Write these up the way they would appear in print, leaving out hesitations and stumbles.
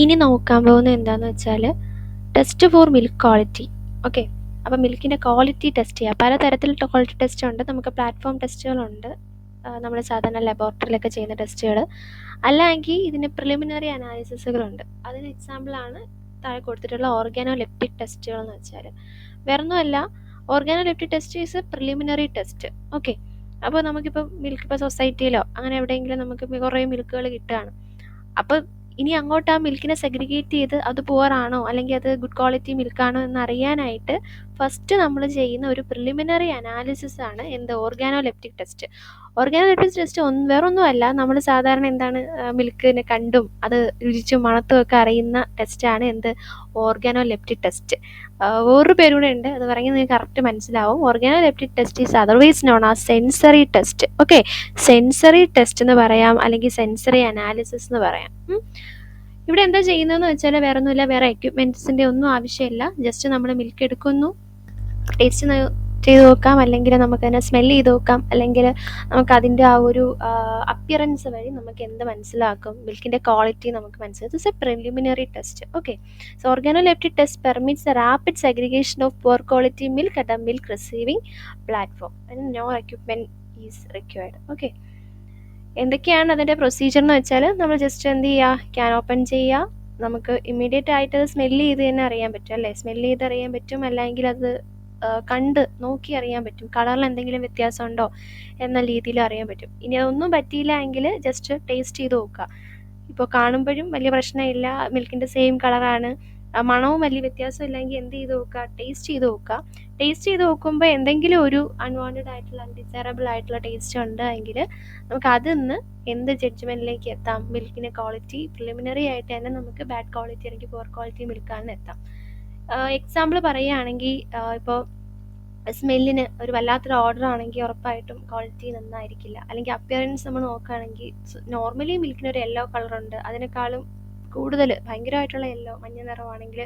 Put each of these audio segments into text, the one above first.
ഇനി നോക്കാൻ പോകുന്നത് എന്താണെന്ന് വെച്ചാൽ test for milk quality. Okay, അപ്പോൾ മിൽക്കിൻ്റെ ക്വാളിറ്റി ടെസ്റ്റ് ചെയ്യുക. പലതരത്തിലുള്ള ക്വാളിറ്റി ടെസ്റ്റ് ഉണ്ട്. നമുക്ക് പ്ലാറ്റ്ഫോം ടെസ്റ്റുകളുണ്ട്, നമ്മൾ സാധാരണ ലബോറട്ടറിയിലൊക്കെ ചെയ്യുന്ന ടെസ്റ്റുകൾ. അല്ലെങ്കിൽ ഇതിന് പ്രിലിമിനറി അനാലിസിസുകളുണ്ട്. അതിന് എക്സാമ്പിളാണ് താഴെ കൊടുത്തിട്ടുള്ള ഓർഗാനോലെപ്റ്റിക് ടെസ്റ്റുകൾ എന്ന് വെച്ചാൽ. വേറൊന്നുമല്ല, organoleptic test is preliminary test. Okay, അപ്പോൾ നമുക്കിപ്പോൾ മിൽക്ക് ഇപ്പോൾ സൊസൈറ്റിയിലോ അങ്ങനെ എവിടെയെങ്കിലും നമുക്ക് കുറേ മിൽക്കുകൾ കിട്ടുകയാണ്. അപ്പോൾ ഇനി അങ്ങോട്ട് ആ മിൽക്കിനെ സെഗ്രിഗേറ്റ് ചെയ്ത് അത് പുവറാണോ അല്ലെങ്കിൽ അത് ഗുഡ് ക്വാളിറ്റി മിൽക്കാണോ എന്ന് അറിയാനായിട്ട് ഫസ്റ്റ് നമ്മൾ ചെയ്യുന്ന ഒരു പ്രിലിമിനറി അനാലിസിസ് ആണ് എന്ത് ഓർഗാനോലെപ്റ്റിക് ടെസ്റ്റ്. ഓർഗാനോലെപ്റ്റിക് ടെസ്റ്റ് വേറൊന്നുമല്ല, നമ്മൾ സാധാരണ എന്താണ് മിൽക്കിനെ കണ്ടും അത് രുചിച്ചും മണത്തും ഒക്കെ അറിയുന്ന ടെസ്റ്റാണ് എന്ത് ഓർഗാനോലെപ്റ്റിക് ടെസ്റ്റ്. വേറൊരു പേരൂടെ ഉണ്ട്, അത് പറയുന്നത് നിങ്ങൾക്ക് കറക്റ്റ് മനസ്സിലാവും. Organoleptic test is otherwise known as sensory test. Okay, sensory test എന്ന് പറയാം, അല്ലെങ്കിൽ സെൻസറി അനാലിസിസ് എന്ന് പറയാം. ഇവിടെ എന്താ ചെയ്യുന്നതെന്ന് വെച്ചാൽ വേറെ ഒന്നുമില്ല, വേറെ എക്യുപ്മെൻറ്റ്സിൻ്റെ ഒന്നും ആവശ്യമില്ല. ജസ്റ്റ് നമ്മൾ മിൽക്ക് എടുക്കുന്നു, ടേസ്റ്റ് ചെയ്ത് നോക്കാം, അല്ലെങ്കിൽ നമുക്കതിനെ സ്മെൽ ചെയ്ത് നോക്കാം, അല്ലെങ്കിൽ നമുക്കതിൻ്റെ ആ ഒരു അപ്പിയറൻസ് വഴി നമുക്ക് എന്ത് മനസ്സിലാക്കും, മിൽക്കിൻ്റെ ക്വാളിറ്റി നമുക്ക് മനസ്സിലാക്കും. This a preliminary test. Okay, so organoleptic test permits a rapid segregation of poor quality milk at the milk receiving platform and no equipment is required. Okay, എന്തൊക്കെയാണ് അതിൻ്റെ പ്രൊസീജിയർ എന്ന് വെച്ചാൽ, നമ്മൾ ജസ്റ്റ് എന്ത് ചെയ്യുക, ക്യാൻ ഓപ്പൺ ചെയ്യുക. നമുക്ക് immediate ആയിട്ട് അത് സ്മെല്ല് ചെയ്ത് തന്നെ അറിയാൻ പറ്റും അല്ലേ, സ്മെല്ല് ചെയ്ത് അറിയാൻ പറ്റും, അല്ലെങ്കിൽ അത് കണ്ട് നോക്കി അറിയാൻ പറ്റും, കളറിൽ എന്തെങ്കിലും വ്യത്യാസം ഉണ്ടോ എന്ന രീതിയിൽ അറിയാൻ പറ്റും. ഇനി അതൊന്നും പറ്റിയില്ല എങ്കിൽ ജസ്റ്റ് ടേസ്റ്റ് ചെയ്ത് നോക്കുക. ഇപ്പോൾ കാണുമ്പോഴും വലിയ പ്രശ്നമില്ല, മിൽക്കിൻ്റെ സെയിം കളറാണ്, മണവും വലിയ വ്യത്യാസം ഇല്ലെങ്കിൽ എന്ത് ചെയ്ത് നോക്കുക, ടേസ്റ്റ് ചെയ്ത് നോക്കുക. ടേസ്റ്റ് ചെയ്ത് നോക്കുമ്പോൾ എന്തെങ്കിലും ഒരു അൺവാണ്ടഡ് ആയിട്ടുള്ള അൺഡിസൈറബിൾ ആയിട്ടുള്ള ടേസ്റ്റ് ഉണ്ട് എങ്കിൽ നമുക്ക് അതിൽ നിന്ന് എന്ത് ജഡ്ജ്മെൻറ്റിലേക്ക് എത്താം, മിൽക്കിൻ്റെ ക്വാളിറ്റി പ്രിലിമിനറി ആയിട്ട് തന്നെ നമുക്ക് ബാഡ് ക്വാളിറ്റി അല്ലെങ്കിൽ പുവർ ക്വാളിറ്റി മിൽക്കാണെന്ന് എത്താം. എക്സാമ്പിൾ പറയുകയാണെങ്കിൽ, ഇപ്പോൾ സ്മെല്ലിന് ഒരു വല്ലാത്തൊരു ഓർഡർ ആണെങ്കിൽ ഉറപ്പായിട്ടും ക്വാളിറ്റി നന്നായിരിക്കില്ല. അല്ലെങ്കിൽ അപ്പിയറൻസ് നമ്മൾ നോക്കുകയാണെങ്കിൽ നോർമലി മിൽക്കിനൊരു യെല്ലോ കളറുണ്ട്, അതിനേക്കാളും കൂടുതൽ ഭയങ്കരമായിട്ടുള്ള യെല്ലോ മഞ്ഞ നിറമാണെങ്കിൽ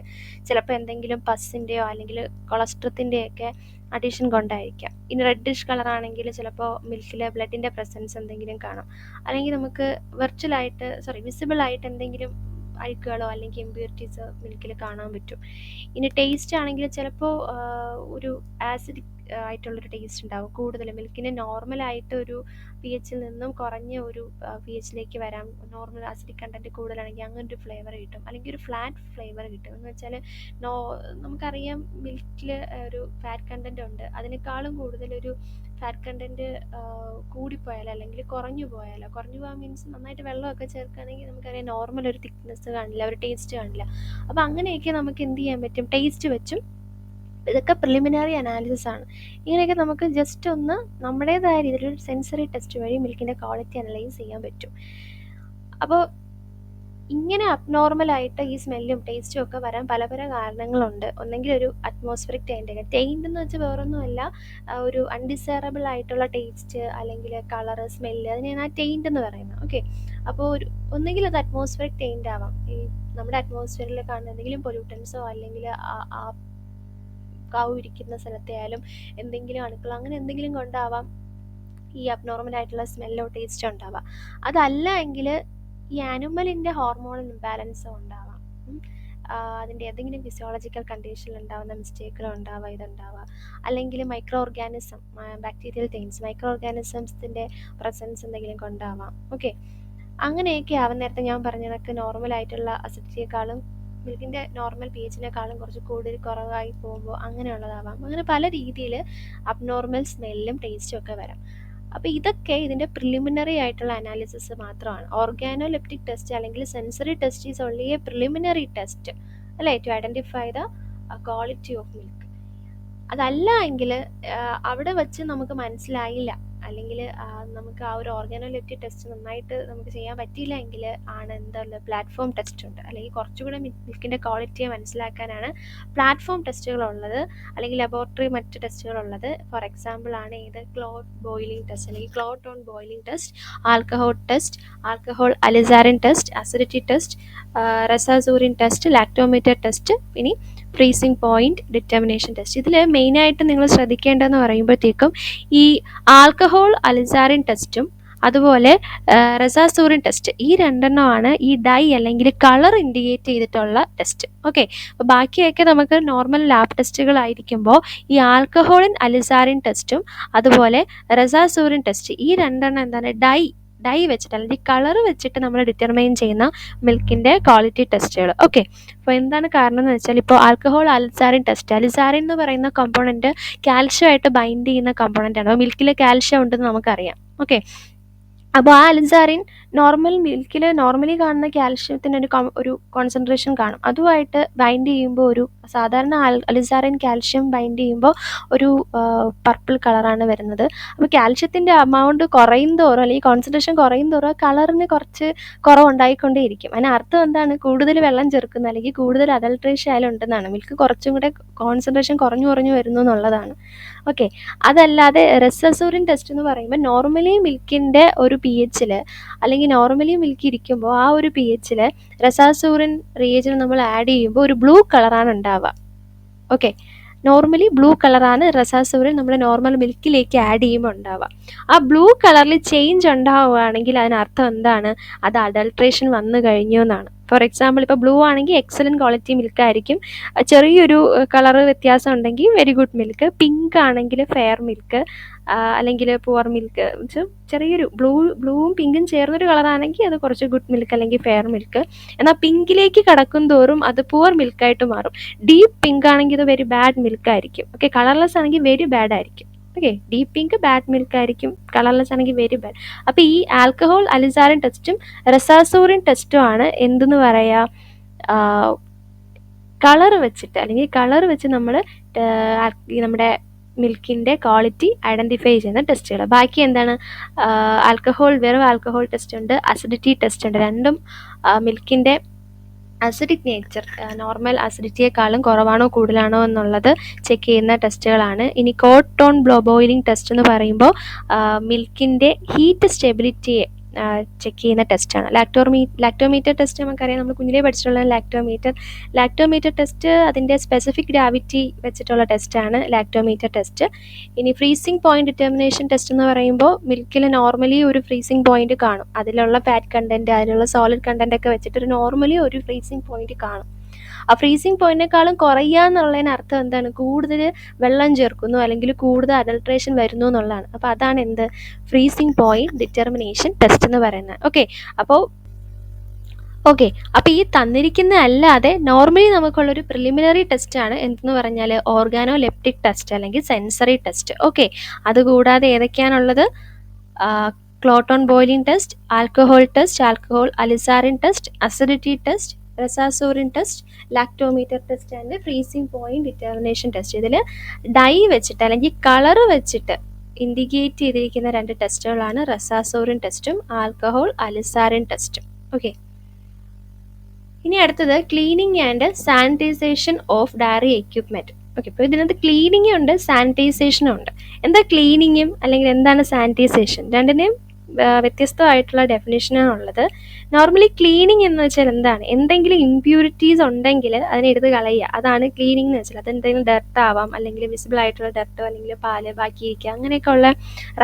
ചിലപ്പോൾ എന്തെങ്കിലും പസ്സിൻ്റെയോ അല്ലെങ്കിൽ കൊളസ്ട്രത്തിൻ്റെയൊക്കെ അഡീഷൻ കൊണ്ടായിരിക്കാം. ഇനി റെഡിഷ് കളറാണെങ്കിൽ ചിലപ്പോൾ മിൽക്കിൽ ബ്ലഡിൻ്റെ പ്രസൻസ് എന്തെങ്കിലും കാണാം, അല്ലെങ്കിൽ നമുക്ക് വിസിബിളായിട്ട് എന്തെങ്കിലും അഴുക്കുകളോ അല്ലെങ്കിൽ ഇമ്പ്യൂരിറ്റീസ് മിൽക്കിൽ കാണാൻ പറ്റും. ഇനി ടേസ്റ്റ് ആണെങ്കിൽ ചിലപ്പോൾ ഒരു ആസിഡിക് ആയിട്ടുള്ളൊരു ടേസ്റ്റ് ഉണ്ടാവും കൂടുതൽ. മിൽക്കിന് നോർമലായിട്ട് ഒരു പി എച്ചിൽ നിന്നും കുറഞ്ഞ ഒരു പി എച്ചിലേക്ക് വരാം. നോർമൽ ആസിഡിക് കണ്ടൻറ്റ് കൂടുതലാണെങ്കിൽ അങ്ങനെ ഒരു ഫ്ലേവർ കിട്ടും, അല്ലെങ്കിൽ ഒരു ഫ്ലാറ്റ് ഫ്ലേവർ കിട്ടും. എന്ന് വെച്ചാൽ നമുക്കറിയാം മിൽക്കിൽ ഒരു ഫാറ്റ് കണ്ടൻറ്റ് ഉണ്ട്, അതിനേക്കാളും കൂടുതലൊരു ഫാറ്റ് കണ്ടൻറ്റ് കൂടിപ്പോയാൽ അല്ലെങ്കിൽ കുറഞ്ഞു പോകാൻ മീൻസ് നന്നായിട്ട് വെള്ളമൊക്കെ ചേർക്കുകയാണെങ്കിൽ നമുക്കറിയാം നോർമൽ ഒരു തിക്നെസ് കാണില്ല, ഒരു ടേസ്റ്റ് കാണില്ല. അപ്പോൾ അങ്ങനെയൊക്കെ നമുക്ക് എന്ത് ചെയ്യാൻ പറ്റും, ടേസ്റ്റ് വെച്ചും. ഇതൊക്കെ പ്രിലിമിനറി അനാലിസിസ് ആണ്. ഇങ്ങനെയൊക്കെ നമുക്ക് ജസ്റ്റ് ഒന്ന് നമ്മുടേതായ രീതിയിലൊരു സെൻസറി ടെസ്റ്റ് വഴി മിൽക്കിൻ്റെ ക്വാളിറ്റി അനലൈസ് ചെയ്യാൻ പറ്റും. അപ്പോൾ ഇങ്ങനെ അബ്നോർമലായിട്ട് ഈ സ്മെല്ലും ടേസ്റ്റും ഒക്കെ വരാൻ പല പല കാരണങ്ങളുണ്ട്. ഒന്നെങ്കിൽ ഒരു അറ്റ്മോസ്ഫിയറിക് ടെയിൻ്റ് എന്ന് വെച്ചാൽ വേറൊന്നുമല്ല, ഒരു അൺഡിസൈറബിൾ ആയിട്ടുള്ള ടേസ്റ്റ് അല്ലെങ്കിൽ കളറ് സ്മെല്ല്, അതിനെയാണ് ആ ടെയിൻ്റ് എന്ന് പറയുന്നത്. ഓക്കെ, അപ്പോൾ ഒന്നെങ്കിൽ അത് അറ്റ്മോസ്ഫിയറിക് ടെയിൻ്റ് ആവാം, ഈ നമ്മുടെ അറ്റ്മോസ്ഫിയറിൽ കാണുന്ന എന്തെങ്കിലും പൊല്യൂട്ടൻസോ അല്ലെങ്കിൽ ആ കാവ് ഇരിക്കുന്ന സ്ഥലത്തെ ആയാലും എന്തെങ്കിലും അണുക്കളോ അങ്ങനെ എന്തെങ്കിലും കൊണ്ടാവാം ഈ അബ്നോർമൽ ആയിട്ടുള്ള സ്മെല്ലോ ടേസ്റ്റോ ഉണ്ടാവാം. അതല്ല എങ്കിൽ ഈ ആനിമലിൻ്റെ ഹോർമോണൽ ഇംബാലൻസ് ഉണ്ടാവാം, അതിൻ്റെ ഏതെങ്കിലും ഫിസിയോളജിക്കൽ കണ്ടീഷനിൽ ഉണ്ടാകുന്ന മിസ്റ്റേക്കുകൾ ഉണ്ടാവുക, ഇതുണ്ടാവുക. അല്ലെങ്കിൽ micro organism, bacterial strains, micro ഓർഗാനിസംസിൻ്റെ പ്രസൻസ് എന്തെങ്കിലും കൊണ്ടാവാം. ഓക്കെ, അങ്ങനെയൊക്കെ ആവും. നേരത്തെ ഞാൻ പറഞ്ഞ കണക്ക് നോർമലായിട്ടുള്ള അസിഡിറ്റിയേക്കാളും മിൽക്കിൻ്റെ നോർമൽ പി എച്ചിനേക്കാളും കുറച്ച് കുറവായി പോകുമ്പോൾ അങ്ങനെയുള്ളതാവാം. അങ്ങനെ പല രീതിയിൽ അബ്നോർമൽ സ്മെല്ലും ടേസ്റ്റും ഒക്കെ വരാം. അപ്പോൾ ഇതൊക്കെ ഇതിൻ്റെ പ്രിലിമിനറി ആയിട്ടുള്ള അനാലിസിസ് മാത്രമാണ്. ഓർഗാനോലെപ്റ്റിക് ടെസ്റ്റ് അല്ലെങ്കിൽ sensory test is only a preliminary test അല്ലേ, to identify the quality of milk. അതല്ല എങ്കിൽ അവിടെ വെച്ച് നമുക്ക് മനസ്സിലായില്ല, അല്ലെങ്കിൽ നമുക്ക് ആ ഒരു ഓർഗാനോലെപ്റ്റിക് ടെസ്റ്റ് നന്നായിട്ട് നമുക്ക് ചെയ്യാൻ പറ്റിയില്ല എങ്കിൽ ആണ് എന്താ പ്ലാറ്റ്ഫോം ടെസ്റ്റ് ഉണ്ട്. അല്ലെങ്കിൽ കുറച്ചുകൂടെ മിൽക്കിൻ്റെ ക്വാളിറ്റിയെ മനസ്സിലാക്കാനാണ് പ്ലാറ്റ്ഫോം ടെസ്റ്റുകളുള്ളത്, അല്ലെങ്കിൽ ലബോറട്ടറി മറ്റ് ടെസ്റ്റുകളുള്ളത്. ഫോർ എക്സാമ്പിൾ ആണ് ഇത് ക്ലോട്ട് ബോയിലിംഗ് ടെസ്റ്റ് അല്ലെങ്കിൽ clot on boiling test, alcohol test, alcohol alizarin test, acidity test, resazurin test, lactometer test, ഇനി ഫ്രീസിംഗ് പോയിന്റ് ഡിറ്റർമിനേഷൻ ടെസ്റ്റ്. ഇതിൽ മെയിനായിട്ട് നിങ്ങൾ ശ്രദ്ധിക്കേണ്ടതെന്ന് പറയുമ്പോഴത്തേക്കും ഈ ആൽക്കഹോൾ അലിസാറിൻ ടെസ്റ്റും അതുപോലെ റെസാസൂറിൻ ടെസ്റ്റ്. ഈ രണ്ടെണ്ണമാണ് ഈ ഡൈ അല്ലെങ്കിൽ കളർ ഇൻഡിക്കേറ്റ് ചെയ്തിട്ടുള്ള ടെസ്റ്റ്. ഓക്കെ, അപ്പോൾ ബാക്കിയൊക്കെ നമുക്ക് നോർമൽ ലാബ് ടെസ്റ്റുകളായിരിക്കുമ്പോൾ ഈ ആൽക്കഹോളിൻ അലിസാറിൻ ടെസ്റ്റും അതുപോലെ റെസാസൂറിൻ ടെസ്റ്റ്, ഈ രണ്ടെണ്ണം എന്താണ് ഡൈ വെച്ചിട്ട് അല്ലെങ്കിൽ കളർ വെച്ചിട്ട് നമ്മൾ ഡിറ്റർമൈൻ ചെയ്യുന്ന മിൽക്കിൻ്റെ ക്വാളിറ്റി ടെസ്റ്റുകൾ. ഓക്കെ, അപ്പോൾ എന്താണ് കാരണം എന്ന് വെച്ചാൽ ഇപ്പോൾ ആൽക്കഹോൾ അലിസാറിൻ ടെസ്റ്റ്, അലിസാറിൻ എന്ന് പറയുന്ന കമ്പോണൻറ്റ് കാൽഷ്യമായിട്ട് ബൈൻഡ് ചെയ്യുന്ന കമ്പോണൻ്റ് ആണ്. അപ്പോൾ മിൽക്കിൽ കാൽഷ്യം ഉണ്ടെന്ന് നമുക്കറിയാം. ഓക്കെ, അപ്പോൾ ആ അലിസാറിൻ നോർമൽ മിൽക്കിൽ നോർമലി കാണുന്ന കാൽഷ്യത്തിൻ്റെ ഒരു കോൺസെൻട്രേഷൻ കാണും. അതുമായിട്ട് ബൈൻഡ് ചെയ്യുമ്പോൾ ഒരു സാധാരണ അലിസാറിൻ കാൽഷ്യം ബൈൻഡ് ചെയ്യുമ്പോൾ ഒരു പർപ്പിൾ കളറാണ് വരുന്നത്. അപ്പോൾ കാൽഷ്യത്തിൻ്റെ എമൗണ്ട് കുറയും തോറും അല്ലെങ്കിൽ കോൺസെൻട്രേഷൻ കുറയും തോറും കളറിന് കുറച്ച് കുറവുണ്ടായിക്കൊണ്ടേയിരിക്കും. അതിന് അർത്ഥം എന്താണ്? കൂടുതൽ വെള്ളം ചേർക്കുന്ന അല്ലെങ്കിൽ കൂടുതൽ അഡൾട്രേഷൻ അതിലുണ്ടെന്നാണ്. മിൽക്ക് കുറച്ചും കൂടെ കോൺസെൻട്രേഷൻ കുറഞ്ഞു വരുന്നു എന്നുള്ളതാണ്. ഓക്കെ, അതല്ലാതെ റെസാസൂറിൻ ടെസ്റ്റ് എന്ന് പറയുമ്പോൾ നോർമലി മിൽക്കിൻ്റെ ഒരു പി എച്ചിൽ അല്ലെങ്കിൽ നോർമലി മിൽക്ക് ഇരിക്കുമ്പോൾ ആ ഒരു പി എച്ചിൽ റെസാസൂറിൻ റിയേജൻ നമ്മൾ ആഡ് ചെയ്യുമ്പോൾ ഒരു ബ്ലൂ കളറാണ് ഉണ്ടാവുക. ഓക്കെ, നോർമലി ബ്ലൂ കളറാണ് റെസാസൂറിൻ നമ്മൾ നോർമൽ മിൽക്കിലേക്ക് ആഡ് ചെയ്യുമ്പോൾ ഉണ്ടാവുക. ആ ബ്ലൂ കളറിൽ ചേഞ്ച് ഉണ്ടാവുകയാണെങ്കിൽ അതിനർത്ഥം എന്താണ്? അത് അഡൾട്രേഷൻ വന്നു കഴിഞ്ഞു എന്നാണ്. ഫോർ എക്സാമ്പിൾ, ഇപ്പോൾ ബ്ലൂ ആണെങ്കിൽ എക്സലൻറ്റ് ക്വാളിറ്റി മിൽക്ക് ആയിരിക്കും. ചെറിയൊരു കളർ വ്യത്യാസം ഉണ്ടെങ്കിൽ വെരി ഗുഡ് മിൽക്ക്. പിങ്ക് ആണെങ്കിൽ ഫെയർ മിൽക്ക്, അല്ലെങ്കിൽ പുവർ മിൽക്ക്. ചെറിയൊരു ബ്ലൂവും പിങ്കും ചേർന്നൊരു കളറാണെങ്കിൽ അത് കുറച്ച് ഗുഡ് മിൽക്ക് അല്ലെങ്കിൽ ഫെയർ മിൽക്ക്. എന്നാൽ പിങ്കിലേക്ക് കടക്കും തോറും അത് പുവർ മിൽക്കായിട്ട് മാറും. ഡീപ്പ് പിങ്ക് ആണെങ്കിൽ ഇത് വെരി ബാഡ് മിൽക്ക് ആയിരിക്കും. ഓക്കെ, കളർലെസ് ആണെങ്കിൽ വെരി ബാഡ് ആയിരിക്കും. Okay, deep pink bad milk ആയിരിക്കും, കളർലെസ് ആണെങ്കിൽ വെരി ബാഡ്. അപ്പോൾ ഈ ആൽക്കഹോൾ അലിസാറിൻ ടെസ്റ്റും റെസാസൂറിൻ ടെസ്റ്റും ആണ് എന്തെന്ന് പറയുക, കളർ വെച്ചിട്ട് അല്ലെങ്കിൽ കളർ വെച്ച് നമ്മൾ നമ്മുടെ മിൽക്കിൻ്റെ ക്വാളിറ്റി ഐഡൻറ്റിഫൈ ചെയ്യുന്ന ടെസ്റ്റുകൾ. ബാക്കി എന്താണ്? വെറും ആൽക്കഹോൾ ടെസ്റ്റ് ഉണ്ട്, അസിഡിറ്റി ടെസ്റ്റ് ഉണ്ട്. രണ്ടും മിൽക്കിൻ്റെ അസിഡിക് നേച്ചർ നോർമൽ അസിഡിറ്റിയെക്കാളും കുറവാണോ കൂടുതലാണോ എന്നുള്ളത് ചെക്ക് ചെയ്യുന്ന ടെസ്റ്റുകളാണ്. ഇനി കോൾഡ് ടോൺ ബോയിലിംഗ് ടെസ്റ്റ് എന്ന് പറയുമ്പോൾ മിൽക്കിൻ്റെ ഹീറ്റ് സ്റ്റെബിലിറ്റിയെ ചെക്ക് ചെയ്യുന്ന ടെസ്റ്റാണ്. ലാക്ടോമീറ്റർ ടെസ്റ്റ് നമുക്കറിയാം, നമ്മൾ കുഞ്ഞിലേ പഠിച്ചിട്ടുള്ള ലാക്ടോമീറ്റർ ടെസ്റ്റ് അതിൻ്റെ സ്പെസിഫിക് ഗ്രാവിറ്റി വെച്ചിട്ടുള്ള ടെസ്റ്റാണ് ലാക്ടോമീറ്റർ ടെസ്റ്റ്. ഇനി ഫ്രീസിംഗ് പോയിന്റ് ഡിറ്റർമിനേഷൻ ടെസ്റ്റ് എന്ന് പറയുമ്പോൾ മിൽക്കിൽ നോർമലി ഒരു ഫ്രീസിംഗ് പോയിന്റ് കാണും. അതിലുള്ള ഫാറ്റ് കണ്ടൻറ്റ്, അതിലുള്ള സോളിഡ് കണ്ടൻറ്റ് ഒക്കെ വെച്ചിട്ട് നോർമലി ഒരു ഫ്രീസിംഗ് പോയിന്റ് കാണും. ആ ഫ്രീസിംഗ് പോയിന്റിനേക്കാളും കുറയുക എന്നുള്ളതിന് അർത്ഥം എന്താണ്? കൂടുതൽ വെള്ളം ചേർക്കുന്നു അല്ലെങ്കിൽ കൂടുതൽ അഡൾട്രേഷൻ വരുന്നു എന്നുള്ളതാണ്. അപ്പോൾ അതാണ് എന്ത്? ഫ്രീസിംഗ് പോയിന്റ് ഡിറ്റർമിനേഷൻ ടെസ്റ്റ് എന്ന് പറയുന്നത്. ഓക്കെ, അപ്പോൾ ഈ തന്നിരിക്കുന്ന അല്ലാതെ നോർമലി നമുക്കുള്ളൊരു പ്രിലിമിനറി ടെസ്റ്റാണ് എന്തെന്ന് പറഞ്ഞാൽ ഓർഗാനോലെപ്റ്റിക് ടെസ്റ്റ് അല്ലെങ്കിൽ സെൻസറി ടെസ്റ്റ്. ഓക്കെ, അതുകൂടാതെ ഏതൊക്കെയാണുള്ളത്? Clot on boiling test, alcohol test, alcohol alizarin test, acidity test, resazurin test, lactometer test and freezing point determination test. ഇതിൽ ഡൈ വെച്ചിട്ട് അല്ലെങ്കിൽ കളർ വെച്ചിട്ട് ഇൻഡിക്കേറ്റ് ചെയ്തിരിക്കുന്ന രണ്ട് ടെസ്റ്റുകളാണ് റെസാസൂറിൻ ടെസ്റ്റും ആൽക്കഹോൾ അലിസാറിൻ ടെസ്റ്റും. ഓക്കെ, ഇനി അടുത്തത് cleaning and sanitization of diary equipment. Okay, ഇപ്പോൾ ഇതിനകത്ത് ക്ലീനിങ് ഉണ്ട്, സാനിറ്റൈസേഷനും ഉണ്ട്. എന്താ ക്ലീനിങ്ങും അല്ലെങ്കിൽ എന്താണ് സാനിറ്റൈസേഷൻ? രണ്ടിനെയും വ്യത്യസ്തമായിട്ടുള്ള ഡെഫിനേഷനാണ് ഉള്ളത്. നോർമലി ക്ലീനിങ് എന്ന് വെച്ചാൽ എന്താണ്? എന്തെങ്കിലും ഇമ്പ്യൂരിറ്റീസ് ഉണ്ടെങ്കിൽ അതിനെ എടുത്ത് കളയുക, അതാണ് ക്ലീനിങ് എന്ന് വെച്ചാൽ. അതെന്തെങ്കിലും ഡർട്ട് ആവാം, അല്ലെങ്കിൽ വിസിബിൾ ആയിട്ടുള്ള ഡർട്ടോ അല്ലെങ്കിൽ പാല് ബാക്കിയിരിക്കുക, അങ്ങനെയൊക്കെ ഉള്ള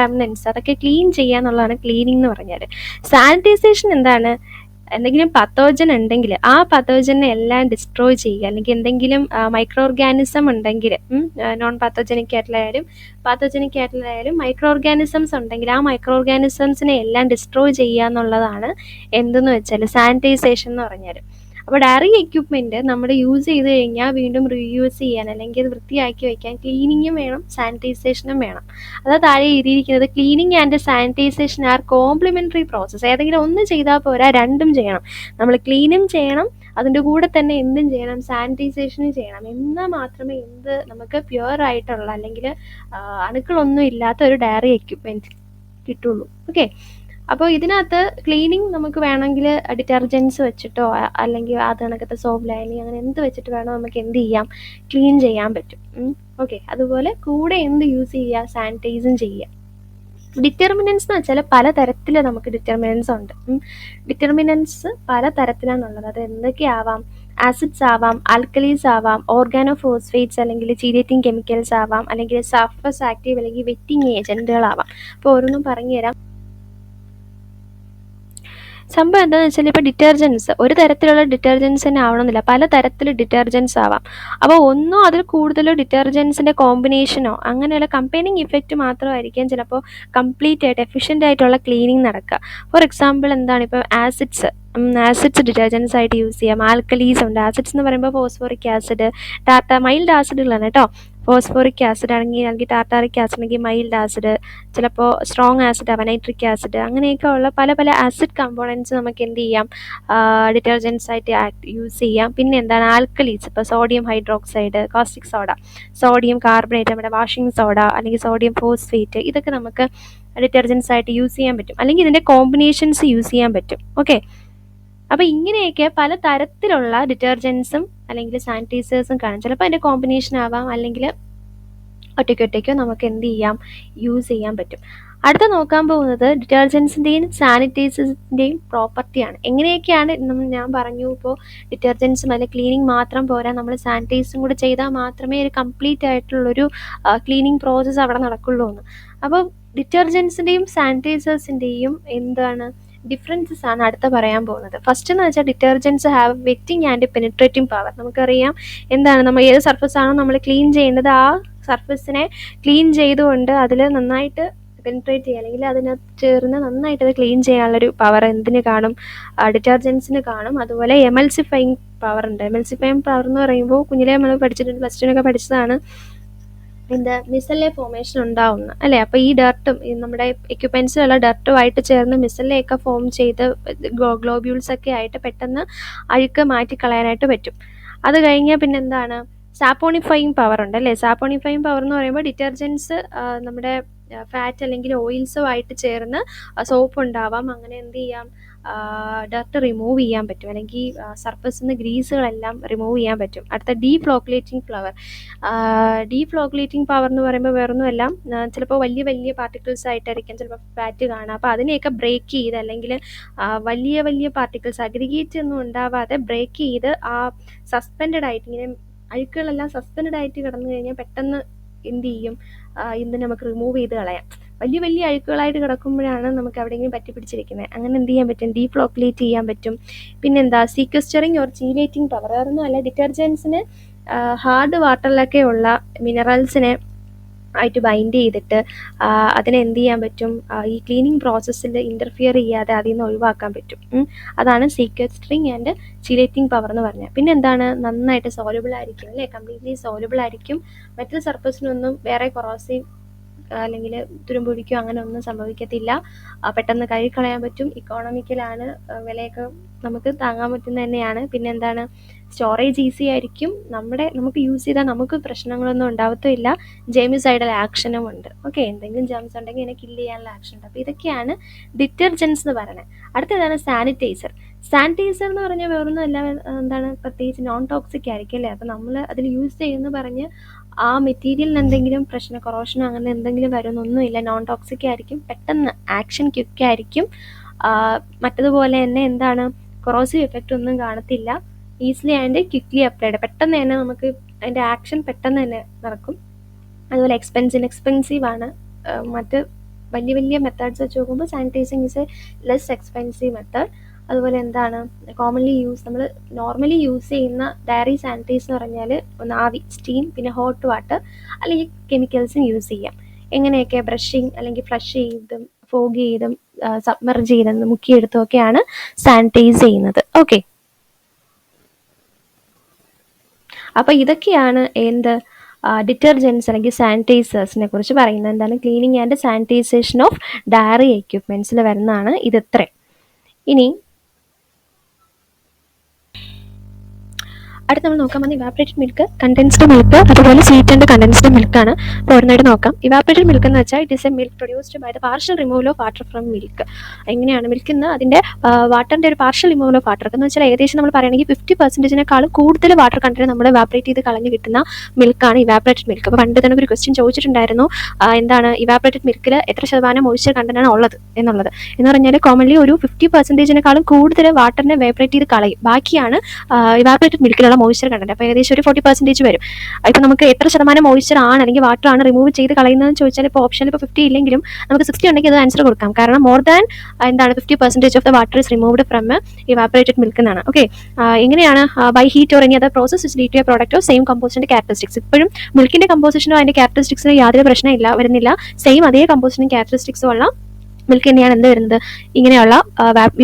റെമനൻസ്, അതൊക്കെ ക്ലീൻ ചെയ്യുക എന്നുള്ളതാണ് ക്ലീനിങ് എന്ന് പറഞ്ഞാൽ. സാനിറ്റൈസേഷൻ എന്താണ്? എന്തെങ്കിലും പത്തോജൻ ഉണ്ടെങ്കിൽ ആ പത്തോജനെ എല്ലാം ഡിസ്ട്രോയ് ചെയ്യുക, അല്ലെങ്കിൽ എന്തെങ്കിലും മൈക്രോ ഓർഗാനിസം ഉണ്ടെങ്കിൽ നോൺ പാത്തോജനിക് ആയിട്ടുള്ളതായാലും മൈക്രോ ഓർഗാനിസംസ് ഉണ്ടെങ്കിൽ ആ മൈക്രോ ഓർഗാനിസംസിനെ എല്ലാം ഡിസ്ട്രോയ് ചെയ്യുക എന്നുള്ളതാണ് എന്തെന്ന് വെച്ചാൽ സാനിറ്റൈസേഷൻ എന്ന് പറഞ്ഞാൽ. അപ്പോൾ ഡയറി എക്യുപ്മെൻറ്റ് നമ്മൾ യൂസ് ചെയ്ത് കഴിഞ്ഞാൽ വീണ്ടും റീയൂസ് ചെയ്യാൻ അല്ലെങ്കിൽ അത് വൃത്തിയാക്കി വയ്ക്കാൻ ക്ലീനിങ്ങും വേണം, സാനിറ്റൈസേഷനും വേണം. അതാ താഴെ എഴുതിയിരിക്കുന്നത് cleaning and sanitization are complementary process. ഏതെങ്കിലും ഒന്ന് ചെയ്താൽ പോരാ, രണ്ടും ചെയ്യണം. നമ്മൾ ക്ലീനും ചെയ്യണം, അതിൻ്റെ കൂടെ തന്നെ എന്തും ചെയ്യണം, സാനിറ്റൈസേഷനും ചെയ്യണം. എന്നാൽ മാത്രമേ നമുക്ക് പ്യുവർ ആയിട്ടുള്ള അല്ലെങ്കിൽ അണുക്കളൊന്നും ഇല്ലാത്ത ഒരു ഡയറി എക്യുപ്മെൻറ്റ് കിട്ടുള്ളൂ. ഓക്കെ, അപ്പോൾ ഇതിനകത്ത് ക്ലീനിങ് നമുക്ക് വേണമെങ്കിൽ ഡിറ്റർജൻസ് വെച്ചിട്ടോ അല്ലെങ്കിൽ അത് കണക്കത്തെ സോപ്പ് ലൈനിങ് അങ്ങനെ എന്ത് വെച്ചിട്ട് വേണോ നമുക്ക് എന്ത് ചെയ്യാം, ക്ലീൻ ചെയ്യാൻ പറ്റും. ഓക്കെ, അതുപോലെ കൂടെ എന്ത് യൂസ് ചെയ്യുക, സാനിറ്റൈസും ചെയ്യുക. ഡിറ്റർമിനൻസ് എന്ന് വെച്ചാൽ പലതരത്തിൽ നമുക്ക് ഡിറ്റർമിനൻസ് ഉണ്ട്. ഡിറ്റർമിനൻസ് പല തരത്തിലാണുള്ളത്. അത് എന്തൊക്കെയാവാം? ആസിഡ്സ് ആവാം, ആൽക്കലീസ് ആവാം, ഓർഗാനോഫോസ്ഫേറ്റ്സ് അല്ലെങ്കിൽ ചീരേറ്റിംഗ് കെമിക്കൽസ് ആവാം, അല്ലെങ്കിൽ സർഫസ് ആക്റ്റീവ് അല്ലെങ്കിൽ വെറ്റിംഗ് ഏജൻറ്റുകളാവാം. അപ്പോൾ ഓരോന്നും പറഞ്ഞു തരാം. സംഭവം എന്താണെന്ന് വെച്ചാൽ ഇപ്പോൾ ഡിറ്റർജൻസ് ഒരു തരത്തിലുള്ള ഡിറ്റർജൻസ് തന്നെ ആവണമെന്നില്ല, പല തരത്തിൽ ഡിറ്റർജൻസ് ആവാം. അപ്പോൾ ഒന്നോ അതിൽ കൂടുതലോ ഡിറ്റർജൻസിൻ്റെ കോമ്പിനേഷനോ അങ്ങനെയുള്ള കമ്പൈനിങ് ഇഫക്റ്റ് മാത്രമായിരിക്കും ചിലപ്പോൾ കംപ്ലീറ്റ് ആയിട്ട് എഫിഷ്യൻ്റ് ആയിട്ടുള്ള ക്ലീനിങ് നടക്കുക. ഫോർ എക്സാമ്പിൾ എന്താണ്, ഇപ്പോൾ ആസിഡ്സ് ഡിറ്റർജൻസ് ആയിട്ട് യൂസ് ചെയ്യാം. ആൽക്കലീസ് ഉണ്ട്. ആസിഡ്സ് എന്ന് പറയുമ്പോൾ ഫോസ്ഫോറിക് ആസിഡ്, മൈൽഡ് ആസിഡുകളാണ് കേട്ടോ. ഫോസ്ഫോറിക് ആസിഡ് അല്ലെങ്കിൽ ടാർട്ടാറിക് ആസിഡ് അല്ലെങ്കിൽ മൈൽഡ് ആസിഡ്, ചിലപ്പോൾ സ്ട്രോങ് ആസിഡ് ആവാം, നൈട്രിക് ആസിഡ്, അങ്ങനെയൊക്കെ ഉള്ള പല പല ആസിഡ് കമ്പോണൻസ് നമുക്ക് എന്ത് ചെയ്യാം, ഡിറ്റർജൻസ് ആയിട്ട് യൂസ് ചെയ്യാം. പിന്നെ എന്താണ് ആൽക്കലീസ്, ഇപ്പോൾ sodium hydroxide, caustic soda, sodium carbonate, നമ്മുടെ വാഷിംഗ് സോഡ അല്ലെങ്കിൽ സോഡിയം ഫോസ്ഫേറ്റ്, ഇതൊക്കെ നമുക്ക് ഡിറ്റർജൻസ് ആയിട്ട് യൂസ് ചെയ്യാൻ പറ്റും, അല്ലെങ്കിൽ ഇതിൻ്റെ കോമ്പിനേഷൻസ് യൂസ് ചെയ്യാൻ പറ്റും. ഓക്കെ, അപ്പോൾ ഇങ്ങനെയൊക്കെ പല തരത്തിലുള്ള ഡിറ്റർജൻസും അല്ലെങ്കിൽ സാനിറ്റൈസേഴ്സും കാണും. ചിലപ്പോൾ അതിൻ്റെ കോമ്പിനേഷൻ ആവാം, അല്ലെങ്കിൽ ഒറ്റയ്ക്കൊറ്റയ്ക്കോ നമുക്ക് എന്ത് ചെയ്യാം, യൂസ് ചെയ്യാൻ പറ്റും. അടുത്ത നോക്കാൻ പോകുന്നത് ഡിറ്റർജൻസിൻ്റെയും സാനിറ്റൈസേഴ്സിൻ്റെയും പ്രോപ്പർട്ടിയാണ്. എങ്ങനെയൊക്കെയാണ് ഞാൻ പറഞ്ഞു, ഇപ്പോൾ ഡിറ്റർജൻസും അല്ലെങ്കിൽ ക്ലീനിങ് മാത്രം പോരാ, നമ്മൾ സാനിറ്റൈസും കൂടെ ചെയ്താൽ മാത്രമേ ഒരു കംപ്ലീറ്റ് ആയിട്ടുള്ളൊരു ക്ലീനിങ് പ്രോസസ്സ് അവിടെ നടക്കുള്ളൂ എന്ന്. അപ്പോൾ ഡിറ്റർജൻസിൻ്റെയും സാനിറ്റൈസേഴ്സിൻ്റെയും എന്താണ് ഡിഫറൻസസ് ആണ് അടുത്ത പറയാൻ പോകുന്നത്. ഫസ്റ്റ് എന്ന് വെച്ചാൽ detergents have wetting and penetrating power. നമുക്കറിയാം എന്താണ്, നമ്മൾ ഏത് സർഫസ് ആണോ നമ്മൾ ക്ലീൻ ചെയ്യേണ്ടത് ആ സർഫസിനെ ക്ലീൻ ചെയ്തുകൊണ്ട് അതിൽ നന്നായിട്ട് പെനിട്രേറ്റ് ചെയ്യുക, അല്ലെങ്കിൽ അതിനകത്ത് ചേർന്ന് നന്നായിട്ട് അത് ക്ലീൻ ചെയ്യാനുള്ളൊരു പവർ എന്തിന് കാണും, ഡിറ്റർജൻസിന് കാണും. അതുപോലെ എമൽസിഫൈങ് പവർ ഉണ്ട്. എമൽസിഫൈങ് പവർ എന്ന് പറയുമ്പോൾ കുഞ്ഞിലെ നമ്മൾ പഠിച്ചിട്ടുണ്ട്, പ്ലസ് ടുവിനൊക്കെ പഠിച്ചതാണ്, മിസലെ ഫോമേഷൻ ഉണ്ടാവുന്ന അല്ലേ. അപ്പോൾ ഈ ഡർട്ടും നമ്മുടെ എക്യുപ്മെൻസിലുള്ള ഡർട്ടുമായിട്ട് ചേർന്ന് മിസലയൊക്കെ ഫോം ചെയ്ത് ഗ്ലോബ്യൂൾസ് ഒക്കെ ആയിട്ട് പെട്ടെന്ന് അഴുക്ക് മാറ്റിക്കളയാനായിട്ട് പറ്റും. അത് കഴിഞ്ഞാൽ പിന്നെ എന്താണ്, സാപ്പോണിഫൈങ് പവർ ഉണ്ട് അല്ലേ. സാപ്പോണിഫൈങ് പവർ എന്ന് പറയുമ്പോൾ ഡിറ്റർജൻസ് നമ്മുടെ ഫാറ്റ് അല്ലെങ്കിൽ ഓയിൽസോ ആയിട്ട് ചേർന്ന് സോപ്പ് ഉണ്ടാവാം, അങ്ങനെ എന്ത് ചെയ്യാം, ഡർട്ട് റിമൂവ് ചെയ്യാൻ പറ്റും, അല്ലെങ്കിൽ സർഫസിൽ നിന്ന് ഗ്രീസുകളെല്ലാം റിമൂവ് ചെയ്യാൻ പറ്റും. അടുത്ത ഡീഫ്ലോക്കുലേറ്റിംഗ് പവർ. ഡീഫ്ലോക്കുലേറ്റിംഗ് പവർ എന്ന് പറയുമ്പോൾ വേറൊന്നുമല്ല, ചിലപ്പോൾ വലിയ വലിയ പാർട്ടിക്കിൾസ് ആയിട്ടായിരിക്കും ചിലപ്പോൾ ഫാറ്റ് കാണുക. അപ്പോൾ അതിനെയൊക്കെ ബ്രേക്ക് ചെയ്ത്, അല്ലെങ്കിൽ വലിയ വലിയ പാർട്ടിക്കിൾസ് അഗ്രിഗേറ്റ് ഒന്നും ഉണ്ടാവാതെ ബ്രേക്ക് ചെയ്ത് ആ സസ്പെൻഡഡ് ആയിട്ട് ഇങ്ങനെ അഴുക്കുകളെല്ലാം സസ്പെൻഡഡ് ആയിട്ട് കിടന്നു കഴിഞ്ഞാൽ പെട്ടെന്ന് എന്ത് ചെയ്യും, ഇത് നമുക്ക് റിമൂവ് ചെയ്ത് കളയാം. വലിയ വലിയ അഴുക്കുകളായിട്ട് കിടക്കുമ്പോഴാണ് നമുക്ക് എവിടെയെങ്കിലും പറ്റി പിടിച്ചിരിക്കുന്നത്, അങ്ങനെ എന്ത് ചെയ്യാൻ പറ്റും, ഡീഫ്ലോക്കുലേറ്റ് ചെയ്യാൻ പറ്റും. പിന്നെന്താ, സീക്വസ്റ്ററിങ് ഓർ ചീലേറ്റിംഗ് പവർ. അതൊന്നും അല്ല, ഡിറ്റർജൻസിന് ഹാർഡ് വാട്ടറിലൊക്കെ ഉള്ള മിനറൽസിനെ ആയിട്ട് ബൈൻഡ് ചെയ്തിട്ട് അതിനെ എന്ത് ചെയ്യാൻ പറ്റും, ഈ ക്ലീനിങ് പ്രോസസ്സിൽ ഇൻ്റർഫിയർ ചെയ്യാതെ അതിൽ നിന്ന് ഒഴിവാക്കാൻ പറ്റും. അതാണ് സീക്വസ്റ്ററിങ് ആൻഡ് ചിലേറ്റിംഗ് പവർ എന്ന് പറഞ്ഞാൽ. പിന്നെ എന്താണ്, നന്നായിട്ട് സോലുബിൾ ആയിരിക്കും അല്ലേ, കംപ്ലീറ്റ്ലി സോലുബിൾ ആയിരിക്കും. മറ്റു സർഫസിനൊന്നും വേറെ കൊറോസീവ് അല്ലെങ്കിൽ തുരുമ്പൊഴിക്കോ അങ്ങനെ ഒന്നും സംഭവിക്കത്തില്ല, പെട്ടെന്ന് കഴുകിക്കളയാൻ പറ്റും, ഇക്കോണമിക്കലാണ്, വിലയൊക്കെ നമുക്ക് താങ്ങാൻ പറ്റുന്ന തന്നെയാണ്. പിന്നെ എന്താണ്, സ്റ്റോറേജ് ഈസി ആയിരിക്കും, നമുക്ക് യൂസ് ചെയ്താൽ നമുക്ക് പ്രശ്നങ്ങളൊന്നും ഉണ്ടാവത്തുമില്ല, ജേമിസൈഡൽ ആക്ഷനും ഉണ്ട്. ഓക്കെ, എന്തെങ്കിലും ജേംസ് ഉണ്ടെങ്കിൽ അതിനെ കില്ല് ചെയ്യാനുള്ള ആക്ഷൻ ഉണ്ട്. അപ്പോൾ ഇതൊക്കെയാണ് ഡിറ്റർജൻസ് എന്ന് പറയുന്നത്. അടുത്തതാണ് സാനിറ്റൈസർ. സാനിറ്റൈസർ എന്ന് പറഞ്ഞാൽ വേറൊന്നുമല്ല, എന്താണ്, പ്രത്യേകിച്ച് നോൺ ടോക്സിക് ആയിരിക്കും അല്ലേ. അപ്പോൾ നമ്മൾ അതിൽ യൂസ് ചെയ്യുമെന്ന് പറഞ്ഞ് ആ മെറ്റീരിയലിന് എന്തെങ്കിലും പ്രശ്നം, കൊറോഷനോ അങ്ങനെ എന്തെങ്കിലും വരുമെന്നൊന്നുമില്ല, നോൺ ടോക്സിക് ആയിരിക്കും, പെട്ടെന്ന് ആക്ഷൻ ക്വിക്കായിരിക്കും. മറ്റതുപോലെ തന്നെ എന്താണ്, കൊറോസീവ് എഫക്റ്റ് ഒന്നും കാണത്തില്ല, ഈസിലി ആൻഡ് ക്വിക്ക്ലി അപ്ലൈഡ്, പെട്ടെന്ന് തന്നെ നമുക്ക് അതിൻ്റെ ആക്ഷൻ പെട്ടെന്ന് തന്നെ നടക്കും. അതുപോലെ എക്സ്പെൻസീവ് ആണ്. മറ്റ് വലിയ വലിയ മെത്തേഡ്സ് വെച്ച് നോക്കുമ്പോൾ sanitising is A less expensive method. അതുപോലെ എന്താണ്, നമ്മൾ നോർമലി യൂസ് ചെയ്യുന്ന ഡയറി സാനിറ്റൈസ് എന്ന് പറഞ്ഞാൽ ഒന്ന് ആവി, സ്റ്റീം, പിന്നെ ഹോട്ട് വാട്ടർ അല്ലെങ്കിൽ കെമിക്കൽസും യൂസ് ചെയ്യാം. എങ്ങനെയൊക്കെ, ബ്രഷിങ് അല്ലെങ്കിൽ ഫ്ലഷ് ചെയ്തും ഫോഗ് ചെയ്തും സബ്മർജ് ചെയ്തും മുക്കിയെടുത്തും ഒക്കെയാണ് സാനിറ്റൈസ് ചെയ്യുന്നത്. ഓക്കെ, അപ്പോൾ ഇതൊക്കെയാണ് ഡിറ്റർജൻസ് അല്ലെങ്കിൽ സാനിറ്റൈസേഴ്സിനെ കുറിച്ച് പറയുന്നത്. എന്താണ്, cleaning and sanitization of dairy എക്യുപ്മെൻറ്റ്സിൽ വരുന്നതാണ് ഇതത്ര. ഇനി അടുത്ത് നമ്മൾ നോക്കാൻ പോകുന്നത് ഇവാപറേറ്റഡ് മിൽക്ക്, കണ്ടൻസ്ഡ് മിൽക്ക്, അതുപോലെ സ്വീറ്റൻഡ് കണ്ടൻസ്ഡ് മിൽക്കാണ്. അപ്പോൾ ഓരോന്നായിട്ട് നോക്കാം. ഇവാപറേറ്റഡ് മിൽക്ക് എന്ന് വെച്ചാൽ it is a milk produced by the partial removal of water from milk. എങ്ങനെയാണ് മിൽക്കിൽ നിന്ന് അതിൻ്റെ വാട്ടറിൻ്റെ ഒരു പാർഷ്യൽ റിമൂവൽ ഓഫ് വാട്ടർ എന്ന് വെച്ചാൽ ഏകദേശം നമ്മൾ പറയുകയാണെങ്കിൽ 50%-നേക്കാളും കൂടുതൽ വാട്ടർ കണ്ടന്റ് നമ്മൾ ഇവാപറേറ്റ് ചെയ്ത് കളഞ്ഞ് കിട്ടുന്ന മിൽക്കാണ് ഇവാപറേറ്റഡ് മിൽക്ക്. അപ്പോൾ പണ്ട് തന്നെ ഒരു ക്വസ്റ്റ്യൻ ചോദിച്ചിട്ടുണ്ടായിരുന്നു, എന്താണ് ഇവാപറേറ്റഡ് മിൽക്കിൽ എത്ര ശതമാനം മോയ്സ്ചർ കണ്ടന്റാണ് ഉള്ളത് എന്നുള്ളത്. എന്ന് പറഞ്ഞാൽ കോമൺലി ഒരു 50%-നേക്കാളും കൂടുതൽ വാട്ടറിനെ ഇവാപറേറ്റ് ചെയ്ത് കളയും, ബാക്കിയാണ് ഇവാപറേറ്റഡ് മിൽക്കിലുള്ള മോയ്സ്ചർ കണ്ടന്റ്. അപ്പോൾ ഏകദേശം ഒരു 40% വരും. ഇപ്പോൾ നമുക്ക് എത്ര ശതമാനം മോയ്സ്ചർ ആണ് അല്ലെങ്കിൽ വാട്ടർ ആണ് റിമൂവ് ചെയ്ത് കളയുന്നതെന്ന് ചോദിച്ചാൽ ഇപ്പോൾ ഓപ്ഷനിൽ ഇപ്പോൾ 50 ഇല്ലെങ്കിലും നമുക്ക് 60 ഉണ്ടെങ്കിൽ അത് ആൻസർ കൊടുക്കാം. കാരണം more than 50% of the water is removed from evaporated milk എന്നാണ്. ഓക്കെ, എങ്ങനെയാണ് by heat or any other process is lead to a product of same കമ്പോസിഷൻ്റെ ക്യാരക്ടറിസ്റ്റിക്സ്. ഇപ്പോഴും മിൽക്കിന്റെ കമ്പോസിഷനോ അതിന്റെ ക്യാരക്ടറിസ്റ്റിക്സിനോ യാതൊരു പ്രശ്നമില്ല വരുന്നില്ല. സെയിം അതേ കമ്പോസിഷനും ക്യാരക്ടറിസ്റ്റിക്സും ഉള്ള മിൽക്ക് തന്നെയാണ് എന്ത് വരുന്നത്, ഇങ്ങനെയുള്ള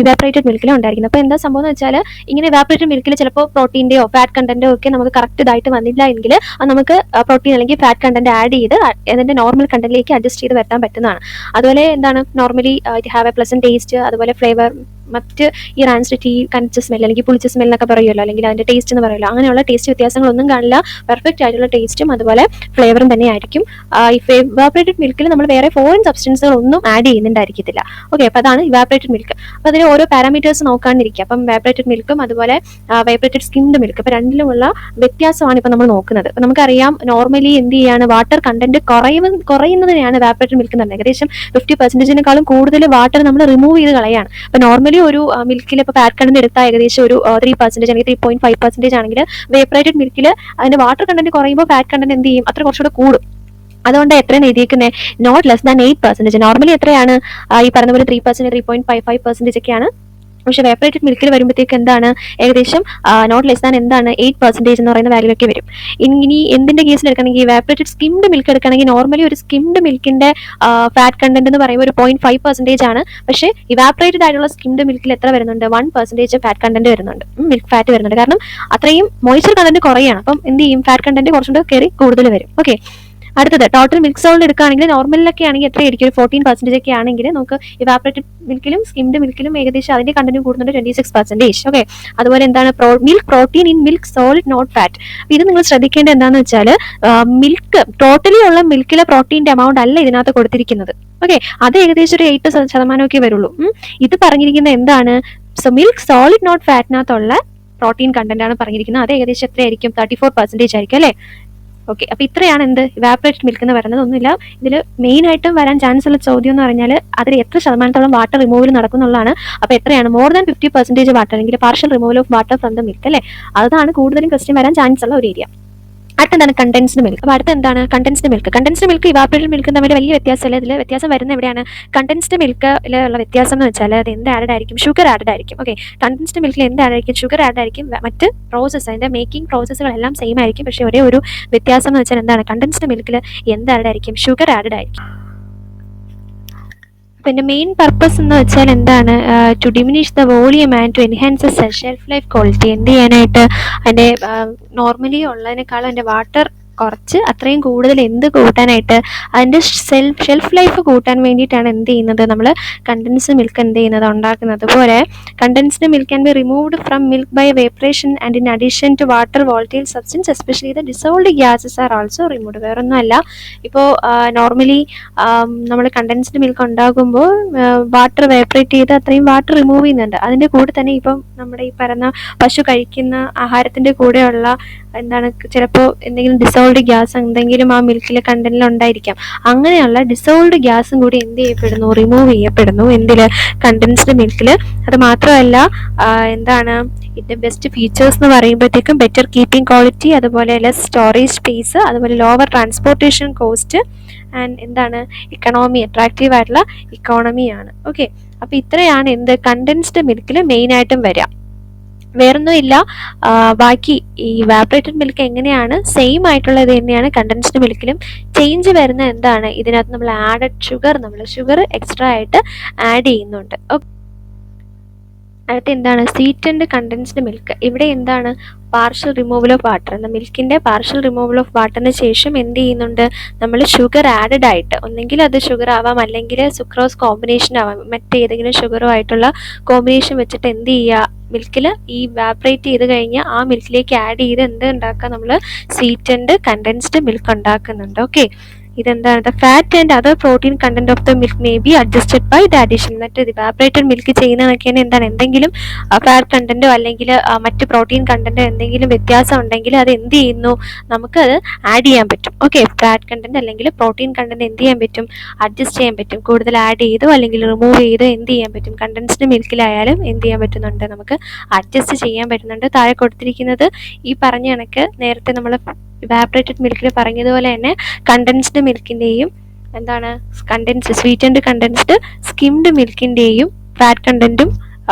ഇവാപറേറ്റഡ് മിൽക്കിൽ ഉണ്ടായിരിക്കുന്നത്. അപ്പോൾ എന്താ സംഭവം എന്ന് വെച്ചാൽ ഇങ്ങനെ ഇവാപറേറ്റഡ് മിൽക്കിൽ ചിലപ്പോൾ പ്രോട്ടീൻ്റെയോ ഫാറ്റ് കണ്ടന്റോ ഒക്കെ നമുക്ക് കറക്റ്റ് ഇതായിട്ട് വന്നില്ല എങ്കിൽ അത് നമുക്ക് പ്രോട്ടീൻ അല്ലെങ്കിൽ ഫാറ്റ് കണ്ടന്റ് ആഡ് ചെയ്ത് അതിന്റെ നോർമൽ കണ്ടന്റിലേക്ക് അഡ്ജസ്റ്റ് ചെയ്ത് വരുത്താൻ പറ്റുന്നതാണ്. അതുപോലെ എന്താണ് normally it have A pleasant taste, അതുപോലെ ഫ്ലേവർ, മറ്റ് ഈ റാൻസിറ്റി കനച്ച സ്മെൽ അല്ലെങ്കിൽ പുളിച്ച സ്മെൽ എന്നൊക്കെ പറയുമല്ലോ, അല്ലെങ്കിൽ അതിന്റെ ടേസ്റ്റ് എന്ന് പറയുമല്ലോ, അങ്ങനെയുള്ള ടേസ്റ്റ് വ്യത്യാസങ്ങളൊന്നും കാണില്ല. പെർഫെക്റ്റ് ആയിട്ടുള്ള ടേസ്റ്റും അതുപോലെ ഫ്ലേവറും തന്നെ ആയിരിക്കും. ഈ ഇവാപറേറ്റഡ് മിൽക്കിൽ നമ്മൾ വേറെ ഫോറിൻ സബ്സ്റ്റൻസുകൾ ഒന്നും ആഡ് ചെയ്യുന്നുണ്ടായിരിക്കത്തില്ല. ഓക്കെ, അപ്പോൾ അതാണ് ഇവാപറേറ്റഡ് മിൽക്ക്. അപ്പോൾ അതിന് ഓരോ പാരാമീറ്റേഴ്സ് നോക്കാണ്ടിരിക്കുക. അപ്പം ഇവാപറേറ്റഡ് മിൽക്കും അതുപോലെ ഇവാപറേറ്റഡ് സ്കിംഡ് മിൽക്ക്, അപ്പോൾ രണ്ടിലുമുള്ള വ്യത്യാസമാണ് ഇപ്പോൾ നമ്മൾ നോക്കുന്നത്. അപ്പോൾ നമുക്കറിയാം നോർമലി എന്ത് ചെയ്യാണ്, വാട്ടർ കണ്ടന്റ് കുറയുന്നതിനെയാണ് ഇവാപറേറ്റഡ് മിൽക്ക് എന്ന് പറയുന്നത്. ഏകദേശം 50%-നേക്കാളും കൂടുതൽ വാട്ടർ നമ്മൾ റിമൂവ് ചെയ്ത് കളയാണ്. അപ്പോൾ നോർമലി ഒരു മിൽക്കിൽ ഇപ്പോൾ ഫാറ്റ് കണ്ടന്റ് എടുത്താൽ ഏകദേശം ഒരു 3% അല്ലെങ്കിൽ 3.5% ആണെങ്കിൽ വേപ്പറേറ്റഡ് മിൽക്കിൽ അതിന്റെ വാട്ടർ കണ്ടന്റ് കുറയുമ്പോൾ ഫാറ്റ് കണ്ടന്റ് എന്ത് ചെയ്യും, അത്ര കുറച്ചുകൂടെ കൂടും. അതുകൊണ്ട് എത്രയാണ് എഴുതിയിരിക്കുന്നത്, നോട്ട് ലെസ് ദാൻ 8%. നോർമലി എത്രയാണ്, ഈ പറഞ്ഞ പോലെ 3%, 3.55% ഒക്കെയാണ്. പക്ഷേ വേപ്പറേറ്റഡ് മിൽക്കിൽ വരുമ്പോഴത്തേക്ക് എന്താണ്, ഏകദേശം നോട്ട് ലെസ് ദാൻ എന്താണ് 8% എന്ന് പറയുന്ന വാല്യൂലൊക്കെ വരും. ഇനി എന്തിന്റെ കേസിൽ എടുക്കണമെങ്കിൽ വേപ്പറേറ്റഡ് സ്കിംഡ് മിൽക്ക് എടുക്കണമെങ്കിൽ നോർമലി ഒരു സ്കിംഡ് മിൽക്കിന്റെ ഫാറ്റ് കണ്ടന്റ് എന്ന് പറയുമ്പോൾ ഒരു 0.5% ആണ്. പക്ഷേ ഇവാപറേറ്റഡ് ആയിട്ടുള്ള സ്കിംഡ് മിൽക്കിൽ എത്ര വരുന്നുണ്ട്, 1% ഫാറ്റ് കണ്ടന്റ് വരുന്നുണ്ട്, മിൽക്ക് ഫാറ്റ് വരുന്നുണ്ട്. കാരണം അത്രയും മോയ്സ്ചർ കണ്ടന്റ് കുറയാണ്. അപ്പം എന്ത് ചെയ്യും, ഫാറ്റ് കണ്ടന്റ് കുറച്ചുകൂടെ കയറി കൂടുതൽ വരും. ഓക്കെ, അടുത്തത് ടോട്ടൽ മിൽക്ക് സോൾഡ് എടുക്കുകയാണെങ്കിൽ നോർമലിലൊക്കെ ആണെങ്കിൽ എത്രയായിരിക്കും, ഒരു 14% ഒക്കെ ആണെങ്കിൽ നമുക്ക് ഇവാപറേറ്റഡ് മിൽക്കിലും സ്കിംഡ് മിൽക്കിലും ഏകദേശം അതിന്റെ കണ്ടന്റ് കൂടുന്നുണ്ട് 26%. ഓക്കെ, അതുപോലെ എന്താണ് milk protein in milk solid not fat. ഇത് നിങ്ങൾ ശ്രദ്ധിക്കേണ്ടത് എന്താണെന്ന് വെച്ചാൽ മിൽക്ക് ടോട്ടലി ഉള്ള മിൽക്കിലെ പ്രോട്ടീൻ്റെ എമൗണ്ട് അല്ല ഇതിനകത്ത് കൊടുത്തിരിക്കുന്നത്. ഓക്കെ, അത് ഏകദേശം ഒരു 8% വരുള്ളൂ. ഇത് പറഞ്ഞിരിക്കുന്നത് എന്താണ്, മിൽക്ക് സോളിഡ് നോട്ട് ഫാറ്റിനകത്തുള്ള പ്രോട്ടീൻ കണ്ടന്റ് ആണ് പറഞ്ഞിരിക്കുന്നത്. അത് ഏകദേശം എത്രയായിരിക്കും, 34% ആയിരിക്കും അല്ലേ. ഓക്കെ, അപ്പോൾ ഇത്രയാണ് എന്ത് ഇവാപറേറ്റഡ് മിൽക്ക് എന്ന് പറയുന്നത്. ഒന്നുമില്ല, ഇതിൽ മെയിൻ ആയിട്ടും വരാൻ ചാൻസ് ഉള്ള ചോദ്യം എന്ന് പറഞ്ഞാൽ അതിൽ എത്ര ശതമാനത്തോളം വാട്ടർ റിമൂവൽ നടക്കുന്നുള്ളതാണ്. അപ്പോൾ എത്രയാണ്, മോർ ദാൻ 50% വാട്ടർ അല്ലെങ്കിൽ partial removal of water from the milk അല്ലേ. അതാണ് കൂടുതലും ക്വസ്റ്റ്യൻ വരാൻ ചാൻസ് ഉള്ള ഒരു ഏരിയ. അടുത്തെന്താണ് condensed milk. അപ്പോൾ അടുത്ത് എന്താണ് condensed milk. Condensed milk evaporated മിൽക്കും തമ്മിൽ വലിയ വ്യത്യാസമില്ല. ഇതിൽ വ്യത്യാസം വരുന്ന എവിടെയാണ്, കണ്ടൻസ്ഡ് മിൽക്കിലുള്ള വ്യത്യാസം എന്ന് വെച്ചാൽ അത് എന്ത് ആഡഡ് ആയിരിക്കും, ഷുഗർ ആഡഡ് ആയിരിക്കും. ഓക്കെ, കണ്ടൻസ്ഡ് മിൽക്കിൽ എന്ത് ആഡ് ആയിരിക്കും, ഷുഗർ ആഡ് ആയിരിക്കും. മറ്റ് പ്രോസസ്സ് അതിൻ്റെ മേക്കിംഗ് പ്രോസസ്സുകളെല്ലാം സെയിം ആയിരിക്കും. പക്ഷേ ഒരേ ഒരു വ്യത്യാസം എന്ന് വെച്ചാൽ എന്താണ്, കണ്ടൻസ്ഡ് മിൽക്കിൽ എന്ത് ആഡഡ് ആയിരിക്കും, ഷുഗർ ആഡഡ് ആയിരിക്കും. പിന്നെ മെയിൻ പർപ്പസ് എന്ന് വെച്ചാൽ എന്താണ്, to diminish the volume and to enhance the shelf life quality. എന്ത് ചെയ്യാനായിട്ട്, അതിൻ്റെ നോർമലി ഉള്ളതിനേക്കാളും അതിൻ്റെ വാട്ടർ കുറച്ച് അത്രയും കൂടുതൽ എന്ത് കൂട്ടാനായിട്ട്, അതിൻ്റെ ഷെൽഫ് ലൈഫ് കൂട്ടാൻ വേണ്ടിയിട്ടാണ് എന്ത് ചെയ്യുന്നത്, നമ്മൾ കണ്ടൻസ്ഡ് മിൽക്ക് എന്ത് ചെയ്യുന്നത് ഉണ്ടാക്കുന്നത്. അതുപോലെ condensed milk can be removed from milk by vaporation and in addition to water volatile substance especially the dissolved gases are also removed. വേറൊന്നുമല്ല, ഇപ്പോൾ നോർമലി നമ്മൾ കണ്ടൻസ്ഡ് മിൽക്ക് ഉണ്ടാകുമ്പോൾ വാട്ടർ വേപ്പറേറ്റ് ചെയ്ത് അത്രയും വാട്ടർ റിമൂവ് ചെയ്യുന്നുണ്ട്. അതിൻ്റെ കൂടെ തന്നെ ഇപ്പം നമ്മുടെ ഈ പറയുന്ന പശു കഴിക്കുന്ന ആഹാരത്തിൻ്റെ കൂടെയുള്ള എന്താണ്, ചിലപ്പോൾ എന്തെങ്കിലും ഡിസോൾഡ് ഗ്യാസ് എന്തെങ്കിലും ആ മിൽക്കിലെ കണ്ടന്റിൽ ഉണ്ടായിരിക്കാം. അങ്ങനെയുള്ള ഡിസോൾഡ് ഗ്യാസും കൂടി എന്ത് ചെയ്യപ്പെടുന്നു, റിമൂവ് ചെയ്യപ്പെടുന്നു എന്തിൽ, കണ്ടൻസ്ഡ് മിൽക്കിൽ. അത് മാത്രമല്ല എന്താണ് ഇതിൻ്റെ ബെസ്റ്റ് ഫീച്ചേഴ്സ് എന്ന് പറയുമ്പോഴത്തേക്കും ബെറ്റർ കീപ്പിംഗ് ക്വാളിറ്റി, അതുപോലെ ലെസ് സ്റ്റോറേജ് സ്പേസ്, അതുപോലെ ലോവർ ട്രാൻസ്പോർട്ടേഷൻ കോസ്റ്റ് ആൻഡ് എന്താണ് ഇക്കണോമി, അട്രാക്റ്റീവ് ആയിട്ടുള്ള ഇക്കോണമിയാണ്. ഓക്കെ, അപ്പോൾ ഇത്രയാണ് എന്ത് കണ്ടൻസ്ഡ് മിൽക്കിൽ മെയിനായിട്ടും വരിക. വേറൊന്നും ഇല്ല. ബാക്കി ഈ ഇവാപറേറ്റഡ് മിൽക്ക് എങ്ങനെയാണ് സെയിം ആയിട്ടുള്ളത് തന്നെയാണ് കണ്ടൻസ്ഡ് മിൽക്കിലും. ചേഞ്ച് വരുന്ന എന്താണ്, ഇതിനകത്ത് നമ്മൾ ഷുഗർ എക്സ്ട്രാ ആയിട്ട് ആഡ് ചെയ്യുന്നുണ്ട്. അടുത്ത എന്താണ് സ്വീറ്റൻഡ് കണ്ടൻസ്ഡ് മിൽക്ക്. ഇവിടെ എന്താണ് പാർഷ്യൽ റിമൂവൽ ഓഫ് വാട്ടർ. മിൽക്കിൻ്റെ പാർഷ്യൽ റിമൂവൽ ഓഫ് വാട്ടറിന് ശേഷം എന്ത് ചെയ്യുന്നുണ്ട്, നമ്മൾ ഷുഗർ ആഡഡ് ആയിട്ട്, ഒന്നെങ്കിൽ അത് ഷുഗർ ആവാം അല്ലെങ്കിൽ സുക്രോസ് കോമ്പിനേഷൻ ആവാം, മറ്റേതെങ്കിലും ഷുഗറോ ആയിട്ടുള്ള കോമ്പിനേഷൻ വെച്ചിട്ട് എന്ത് ചെയ്യുക, മിൽക്കിൽ ഈ വാപ്പറേറ്റ് ചെയ്ത് കഴിഞ്ഞ് ആ മിൽക്കിലേക്ക് ആഡ് ചെയ്ത് എന്ത് ഉണ്ടാക്കുക, നമ്മൾ സ്വീറ്റൻഡ് കണ്ടൻസ്ഡ് മിൽക്ക് ഉണ്ടാക്കുന്നുണ്ട്. ഓക്കെ, ഇതെന്താണ്? The fat and other protein content of the milk may be adjusted by the addition. മറ്റേത് ഇവാപറേറ്റഡ് മിൽക്ക് ചെയ്യുന്നതൊക്കെ എന്താണ്? എന്തെങ്കിലും ഫാറ്റ് കണ്ടന്റോ അല്ലെങ്കിൽ മറ്റ് പ്രോട്ടീൻ കണ്ടന്റോ എന്തെങ്കിലും വ്യത്യാസം ഉണ്ടെങ്കിൽ അത് എന്ത് ചെയ്യുന്നു? നമുക്കത് ആഡ് ചെയ്യാൻ പറ്റും. ഓക്കെ, ഫാറ്റ് കണ്ടന്റ് അല്ലെങ്കിൽ പ്രോട്ടീൻ കണ്ടന്റ് എന്ത് ചെയ്യാൻ പറ്റും? അഡ്ജസ്റ്റ് ചെയ്യാൻ പറ്റും. കൂടുതൽ ആഡ് ചെയ്തോ അല്ലെങ്കിൽ റിമൂവ് ചെയ്തോ എന്ത് ചെയ്യാൻ പറ്റും? കണ്ടൻസ്ഡ് മിൽക്കിലായാലും എന്ത് ചെയ്യാൻ പറ്റുന്നുണ്ട്? നമുക്ക് അഡ്ജസ്റ്റ് ചെയ്യാൻ പറ്റുന്നുണ്ട്. താഴെ കൊടുത്തിരിക്കുന്നത് ഈ പറഞ്ഞ കണക്ക് നേരത്തെ നമ്മൾ ഇവാപറേറ്റഡ് മിൽക്കിൽ പറഞ്ഞതുപോലെ തന്നെ കണ്ടൻസ്ഡ് മിൽക്കിൻ്റെയും എന്താണ് സ്വീറ്റൻഡ് കണ്ടൻസ്ഡ് സ്കിംഡ് മിൽക്കിൻ്റെയും ഫാറ്റ് കണ്ടന്റും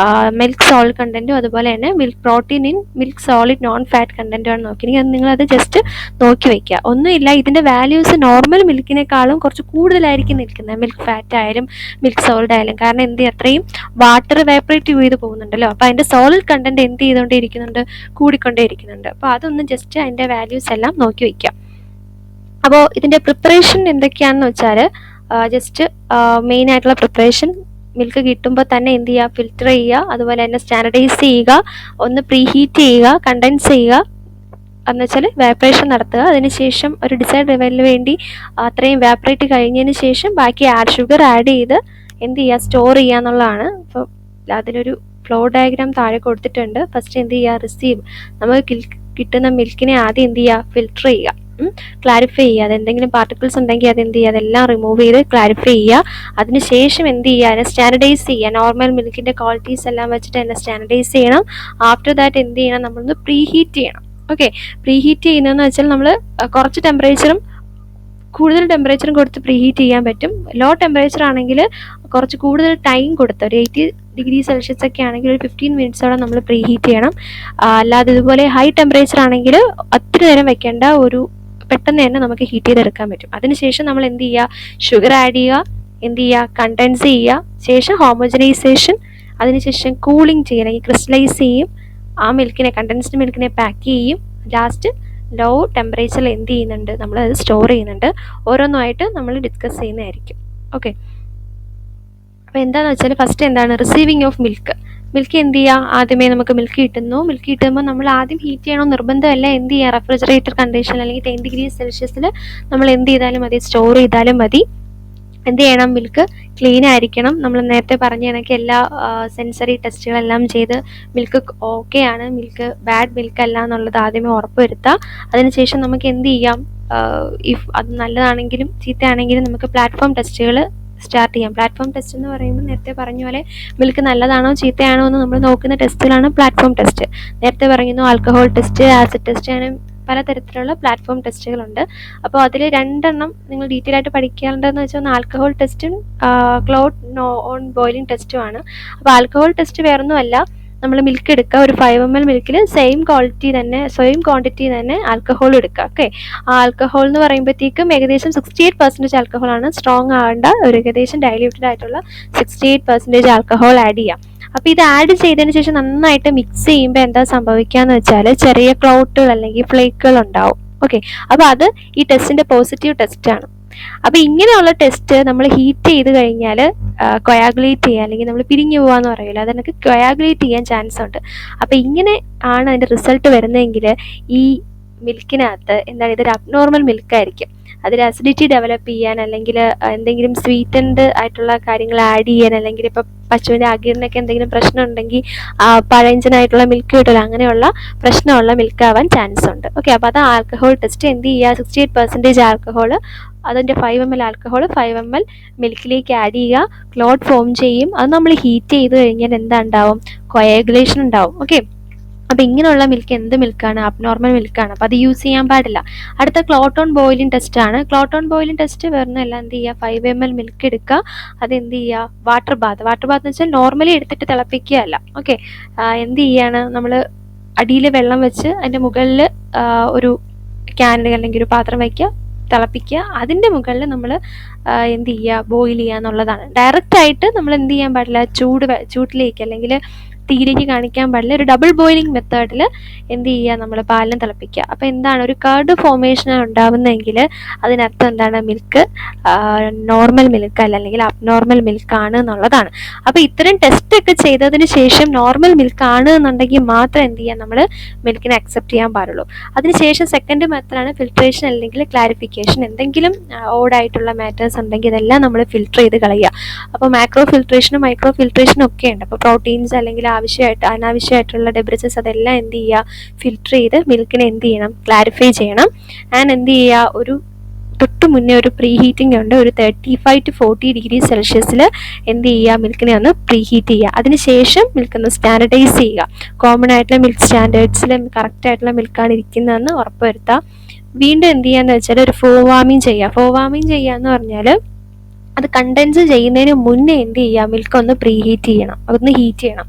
മിൽക്ക് സോളിഡ് കണ്ടന്റും അതുപോലെ തന്നെ milk protein in milk solid non fat കണ്ടന്റുമാണ് നോക്കി. നിങ്ങളത് ജസ്റ്റ് നോക്കി വയ്ക്കുക. ഒന്നുമില്ല, ഇതിൻ്റെ വാല്യൂസ് നോർമൽ മിൽക്കിനേക്കാളും കുറച്ച് കൂടുതലായിരിക്കും നിൽക്കുന്നത്, മിൽക്ക് ഫാറ്റ് ആയാലും മിൽക്ക് സോളിഡ് ആയാലും. കാരണം അത്രയും വാട്ടർ വേപ്പറേറ്റ് ചെയ്ത് പോകുന്നുണ്ടല്ലോ, അപ്പോൾ അതിൻ്റെ സോളിഡ് കണ്ടന്റ് എന്ത് ചെയ്തുകൊണ്ടേയിരിക്കുന്നുണ്ട്? കൂടിക്കൊണ്ടേയിരിക്കുന്നുണ്ട്. അപ്പോൾ അതൊന്ന് ജസ്റ്റ് അതിൻ്റെ വാല്യൂസ് എല്ലാം നോക്കി വയ്ക്കുക. അപ്പോൾ ഇതിൻ്റെ പ്രിപ്പറേഷൻ എന്തൊക്കെയാണെന്ന് വെച്ചാൽ ജസ്റ്റ് മെയിൻ ആയിട്ടുള്ള പ്രിപ്പറേഷൻ, മിൽക്ക് കിട്ടുമ്പോൾ തന്നെ എന്ത് ചെയ്യുക? ഫിൽറ്റർ ചെയ്യുക, അതുപോലെ തന്നെ സ്റ്റാൻഡർഡൈസ് ചെയ്യുക, ഒന്ന് പ്രീ ഹീറ്റ് ചെയ്യുക, കണ്ടൻസ് ചെയ്യുക, എന്ന് വെച്ചാൽ വാപ്പറേഷൻ നടത്തുക. അതിനുശേഷം ഒരു ഡിസൈഡ് ലെവലിന് വേണ്ടി അത്രയും വാപ്പറേറ്റ് കഴിഞ്ഞതിന് ശേഷം ബാക്കി ഷുഗർ ആഡ് ചെയ്ത് എന്ത് ചെയ്യുക? സ്റ്റോർ ചെയ്യുക എന്നുള്ളതാണ്. അപ്പോൾ അതിനൊരു ഫ്ലോ ഡയഗ്രാം താഴെ കൊടുത്തിട്ടുണ്ട്. ഫസ്റ്റ് എന്ത് ചെയ്യുക? റിസീവ്, നമുക്ക് കിട്ടുന്ന മിൽക്കിനെ ആദ്യം എന്ത് ചെയ്യുക? ഫിൽറ്റർ ചെയ്യുക, ക്ലാരിഫൈ ചെയ്യുക. അതെന്തെങ്കിലും പാർട്ടിക്കിൾസ് ഉണ്ടെങ്കിൽ അത് എന്ത് ചെയ്യുക? അതെല്ലാം റിമൂവ് ചെയ്ത് ക്ലാരിഫൈ ചെയ്യുക. അതിനുശേഷം എന്ത് ചെയ്യുക? അതിനെ സ്റ്റാൻഡർഡൈസ് ചെയ്യുക. നോർമൽ മിൽക്കിൻ്റെ ക്വാളിറ്റീസ് എല്ലാം വെച്ചിട്ട് തന്നെ സ്റ്റാൻഡർഡൈസ് ചെയ്യണം. ആഫ്റ്റർ ദാറ്റ് എന്ത് ചെയ്യണം? നമ്മളൊന്ന് പ്രീ ഹീറ്റ് ചെയ്യണം. ഓക്കെ, പ്രീ ഹീറ്റ് ചെയ്യുന്നതെന്ന് വെച്ചാൽ നമ്മൾ കുറച്ച് ടെമ്പറേച്ചറും കൂടുതൽ ടെമ്പറേച്ചറും കൊടുത്ത് പ്രീ ഹീറ്റ് ചെയ്യാൻ പറ്റും. ലോ ടെമ്പറേച്ചർ ആണെങ്കിൽ കുറച്ച് കൂടുതൽ ടൈം കൊടുത്ത് ഒരു 80 ഡിഗ്രി സെൽഷ്യസ് ഒക്കെ ആണെങ്കിൽ ഒരു 15 മിനിറ്റ്സോളം നമ്മൾ പ്രീ ഹീറ്റ് ചെയ്യണം. അല്ലാതെ ഇതുപോലെ ഹൈ ടെമ്പറേച്ചർ ആണെങ്കിൽ ഒത്തിരി നേരം വെക്കേണ്ട, പെട്ടെന്ന് തന്നെ നമുക്ക് ഹീറ്റ് ചെയ്തെടുക്കാൻ പറ്റും. അതിനുശേഷം നമ്മൾ എന്ത് ചെയ്യുക? ഷുഗർ ആഡ് ചെയ്യുക, എന്ത് ചെയ്യുക? കണ്ടൻസ് ചെയ്യുക, ശേഷം ഹോമോജനൈസേഷൻ, അതിനുശേഷം കൂളിംഗ് ചെയ്യുക അല്ലെങ്കിൽ ക്രിസ്റ്റലൈസ് ചെയ്യും. ആ മിൽക്കിനെ, കണ്ടൻസ്ഡ് മിൽക്കിനെ പാക്ക് ചെയ്യും. ലാസ്റ്റ് ലോ ടെമ്പറേച്ചറിൽ എന്ത് ചെയ്യുന്നുണ്ട്? നമ്മളത് സ്റ്റോർ ചെയ്യുന്നുണ്ട്. ഓരോന്നുമായിട്ട് നമ്മൾ ഡിസ്കസ് ചെയ്യുന്നതായിരിക്കും. ഓക്കെ, അപ്പോൾ എന്താണെന്ന് വെച്ചാൽ ഫസ്റ്റ് എന്താണ്? Receiving of milk. മിൽക്ക് എന്ത് ചെയ്യുക? ആദ്യമേ നമുക്ക് മിൽക്ക് കിട്ടുന്നു. മിൽക്ക് കിട്ടുമ്പോൾ നമ്മൾ ആദ്യം ഹീറ്റ് ചെയ്യണം നിർബന്ധമല്ല. എന്ത് ചെയ്യുക? റെഫ്രിജറേറ്റർ കണ്ടീഷൻ അല്ലെങ്കിൽ 10 ഡിഗ്രി സെൽഷ്യസിൽ നമ്മൾ എന്ത് ചെയ്താലും മതി, സ്റ്റോർ ചെയ്താലും മതി. എന്ത് ചെയ്യണം? മിൽക്ക് ക്ലീൻ ആയിരിക്കണം. നമ്മൾ നേരത്തെ പറഞ്ഞ കണക്ക് എല്ലാ സെൻസറി ടെസ്റ്റുകളെല്ലാം ചെയ്ത് മിൽക്ക് ഓക്കെ ആണ്, മിൽക്ക് ബാഡ് മിൽക്ക് അല്ല എന്നുള്ളത് ആദ്യമേ ഉറപ്പ് വരുത്തുക. അതിനുശേഷം നമുക്ക് എന്ത് ചെയ്യാം? ഇഫ് അത് നല്ലതാണെങ്കിലും ചീത്തയാണെങ്കിലും നമുക്ക് പ്ലാറ്റ്ഫോം ടെസ്റ്റുകൾ സ്റ്റാർട്ട് ചെയ്യാം. പ്ലാറ്റ്ഫോം ടെസ്റ്റ് എന്ന് പറയുമ്പോൾ നേരത്തെ പറഞ്ഞ പോലെ മിൽക്ക് നല്ലതാണോ ചീത്തയാണോ എന്ന് നമ്മൾ നോക്കുന്ന ടെസ്റ്റുകളാണ് പ്ലാറ്റ്ഫോം ടെസ്റ്റ്. നേരത്തെ പറയുന്നു ആൽക്കഹോൾ ടെസ്റ്റ്, ആസിഡ് ടെസ്റ്റ്, അങ്ങനെ പലതരത്തിലുള്ള പ്ലാറ്റ്ഫോം ടെസ്റ്റുകളുണ്ട്. അപ്പോൾ അതിൽ 2 എണ്ണം നിങ്ങൾ ഡീറ്റെയിൽ ആയിട്ട് പഠിക്കേണ്ടതെന്ന് വെച്ചാൽ ഒന്ന് ആൽക്കഹോൾ ടെസ്റ്റും ക്ലോട്ട് ഓൺ ബോയിലിംഗ് ടെസ്റ്റുമാണ്. അപ്പോൾ ആൽക്കഹോൾ ടെസ്റ്റ് വേറൊന്നുമല്ല, നമ്മൾ മിൽക്ക് എടുക്കുക, ഒരു 5 ml മിൽക്കിൽ സെയിം ക്വാണ്ടിറ്റി തന്നെ ആൽക്കഹോൾ എടുക്കുക. ഓക്കെ, ആ ആൽക്കഹോൾ എന്ന് പറയുമ്പോഴത്തേക്കും ഏകദേശം 68% ആൽക്കഹോളാണ്. സ്ട്രോങ് ആവേണ്ട, ഒരു ഏകദേശം ഡൈല്യൂട്ടഡ് ആയിട്ടുള്ള 68% ആൽക്കഹോൾ ആഡ് ചെയ്യാം. അപ്പോൾ ഇത് ആഡ് ചെയ്തതിന് ശേഷം നന്നായിട്ട് മിക്സ് ചെയ്യുമ്പോൾ എന്താ സംഭവിക്കാന്ന് വെച്ചാൽ ചെറിയ ക്ലൗട്ടുകൾ അല്ലെങ്കിൽ ഫ്ലേക്കുകൾ ഉണ്ടാവും. ഓക്കെ, അപ്പോൾ അത് ഈ ടെസ്റ്റിന്റെ പോസിറ്റീവ് ടെസ്റ്റാണ്. അപ്പോൾ ഇങ്ങനെയുള്ള ടെസ്റ്റ് നമ്മൾ ഹീറ്റ് ചെയ്ത് കഴിഞ്ഞാൽ കൊയാഗുലേറ്റ് ചെയ്യുക, അല്ലെങ്കിൽ നമ്മൾ പിരിഞ്ഞു പോകാന്ന് പറയില്ല, അതെനിക്ക് കൊയാഗുലേറ്റ് ചെയ്യാൻ ചാൻസ് ഉണ്ട്. അപ്പോൾ ഇങ്ങനെ ആണ് അതിൻ്റെ റിസൾട്ട് വരുന്നതെങ്കിൽ ഈ മിൽക്കിനകത്ത് എന്താണ്? ഇതൊരു അബ്നോർമൽ മിൽക്കായിരിക്കും. അതിൽ അസിഡിറ്റി ഡെവലപ്പ് ചെയ്യാൻ അല്ലെങ്കിൽ എന്തെങ്കിലും സ്വീറ്റൻഡ് ആയിട്ടുള്ള കാര്യങ്ങൾ ആഡ് ചെയ്യാൻ, അല്ലെങ്കിൽ ഇപ്പോൾ പശുവിൻ്റെ അകിടിനൊക്കെ എന്തെങ്കിലും പ്രശ്നം ഉണ്ടെങ്കിൽ പഴഞ്ചനായിട്ടുള്ള മിൽക്ക് കിട്ടില്ല, അങ്ങനെയുള്ള പ്രശ്നമുള്ള മിൽക്ക് ആവാൻ ചാൻസ് ഉണ്ട്. ഓക്കെ, അപ്പോൾ അത് ആൽക്കഹോൾ ടെസ്റ്റ് എന്ത് ചെയ്യുക? 68% ആൽക്കഹോൾ, അതിൻ്റെ 5 ml ആൽക്കഹോൾ 5 ml മിൽക്കിലേക്ക് ആഡ് ചെയ്യുക. ക്ലോട്ട് ഫോം ചെയ്യും. അത് നമ്മൾ ഹീറ്റ് ചെയ്ത് കഴിഞ്ഞാൽ എന്താ ഉണ്ടാവും? കൊയാഗുലേഷൻ ഉണ്ടാവും. ഓക്കെ, അപ്പോൾ ഇങ്ങനെയുള്ള മിൽക്ക് എന്ത് മിൽക്കാണ്? അബ്നോർമൽ മിൽക്കാണ്. അപ്പോൾ അത് യൂസ് ചെയ്യാൻ പാടില്ല. അടുത്ത ക്ലോട്ട് ഓൺ ബോയിലിംഗ് ടെസ്റ്റ് ആണ്. ക്ലോട്ട് ഓൺ ബോയിലിംഗ് ടെസ്റ്റ് വരുന്നതല്ല, എന്ത് ചെയ്യുക? 5 ml മിൽക്ക് എടുക്കുക, അത് എന്ത് ചെയ്യുക? വാട്ടർ ബാത്ത് എന്ന് വെച്ചാൽ നോർമലി എടുത്തിട്ട് തിളപ്പിക്കുകയല്ല. ഓക്കെ, എന്ത് ചെയ്യാണ്? നമ്മൾ അടിയിൽ വെള്ളം വെച്ച് അതിൻ്റെ മുകളിൽ ഒരു ക്യാൻ അല്ലെങ്കിൽ ഒരു പാത്രം വയ്ക്കുക, തിളപ്പിക്കുക, അതിൻ്റെ മുകളിൽ നമ്മൾ എന്ത് ചെയ്യുക? ബോയിൽ ചെയ്യുക എന്നുള്ളതാണ്. ഡയറക്റ്റായിട്ട് നമ്മൾ എന്ത് ചെയ്യാൻ പാടില്ല? ചൂട്ടിലേക്ക് അല്ലെങ്കിൽ തീയിലേക്ക് കാണിക്കാൻ പാടില്ല. ഒരു ഡബിൾ ബോയിലിംഗ് മെത്തേഡിൽ എന്ത് ചെയ്യുക, നമ്മൾ പാലിനെ തിളപ്പിക്കുക. അപ്പോൾ എന്താണ്, ഒരു കർഡ് ഫോർമേഷൻ ഉണ്ടാവുന്നതെങ്കിൽ അതിനർത്ഥം എന്താണ്, മിൽക്ക് നോർമൽ മിൽക്ക് അല്ല, അല്ലെങ്കിൽ അബ്നോർമൽ മിൽക്ക് ആണ് എന്നുള്ളതാണ്. അപ്പോൾ ഇത്തരം ടെസ്റ്റ് ഒക്കെ ചെയ്തതിന് ശേഷം നോർമൽ മിൽക്ക് ആണ് എന്നുണ്ടെങ്കിൽ മാത്രം എന്ത് ചെയ്യാം, നമ്മൾ മിൽക്കിനെ അക്സെപ്റ്റ് ചെയ്യാൻ പാടുള്ളൂ. അതിനുശേഷം സെക്കൻഡ് മെത്തേഡാണ് ഫിൽട്രേഷൻ അല്ലെങ്കിൽ ക്ലാരിഫിക്കേഷൻ. എന്തെങ്കിലും ഓഡായിട്ടുള്ള മാറ്റേഴ്സ് ഉണ്ടെങ്കിൽ ഇതെല്ലാം നമ്മൾ ഫിൽട്ടർ ചെയ്ത് കളയുക. അപ്പോൾ മാക്രോ ഫിൽട്രേഷനും മൈക്രോ ഫിൽട്രേഷനും ഒക്കെ ഉണ്ട്. അപ്പോൾ പ്രോട്ടീൻസ് അല്ലെങ്കിൽ അനാവശ്യമായിട്ടുള്ള ഡെബ്രിസസ് അതെല്ലാം എന്ത് ചെയ്യുക, ഫിൽട്ടർ ചെയ്ത് മിൽക്കിനെ എന്ത് ചെയ്യണം, ക്ലാരിഫൈ ചെയ്യണം. ആൻഡ് എന്ത് ചെയ്യുക, ഒരു തൊട്ട് മുന്നേ ഒരു പ്രീ ഹീറ്റിംഗ് ഉണ്ട്. ഒരു 35 to 40 ഡിഗ്രി സെൽഷ്യസിൽ എന്ത് ചെയ്യുക, മിൽക്കിനെ ഒന്ന് പ്രീ ഹീറ്റ് ചെയ്യുക. അതിനുശേഷം മിൽക്ക് ഒന്ന് സ്റ്റാൻഡർഡൈസ് ചെയ്യുക. കോമൺ ആയിട്ടുള്ള മിൽക്ക് സ്റ്റാൻഡേർഡ്സിൽ കറക്റ്റ് ആയിട്ടുള്ള മിൽക്കാണ് ഇരിക്കുന്നതെന്ന് ഉറപ്പുവരുത്തുക. വീണ്ടും എന്ത് ചെയ്യാന്ന് വെച്ചാൽ ഒരു ഫോവാമിങ് ചെയ്യുക. ഫോവാമിങ് ചെയ്യുക എന്ന് പറഞ്ഞാൽ അത് കണ്ടൻസ് ചെയ്യുന്നതിന് മുന്നേ എന്ത് ചെയ്യുക, മിൽക്ക് ഒന്ന് പ്രീ ഹീറ്റ് ചെയ്യണം, അതൊന്ന് ഹീറ്റ് ചെയ്യണം.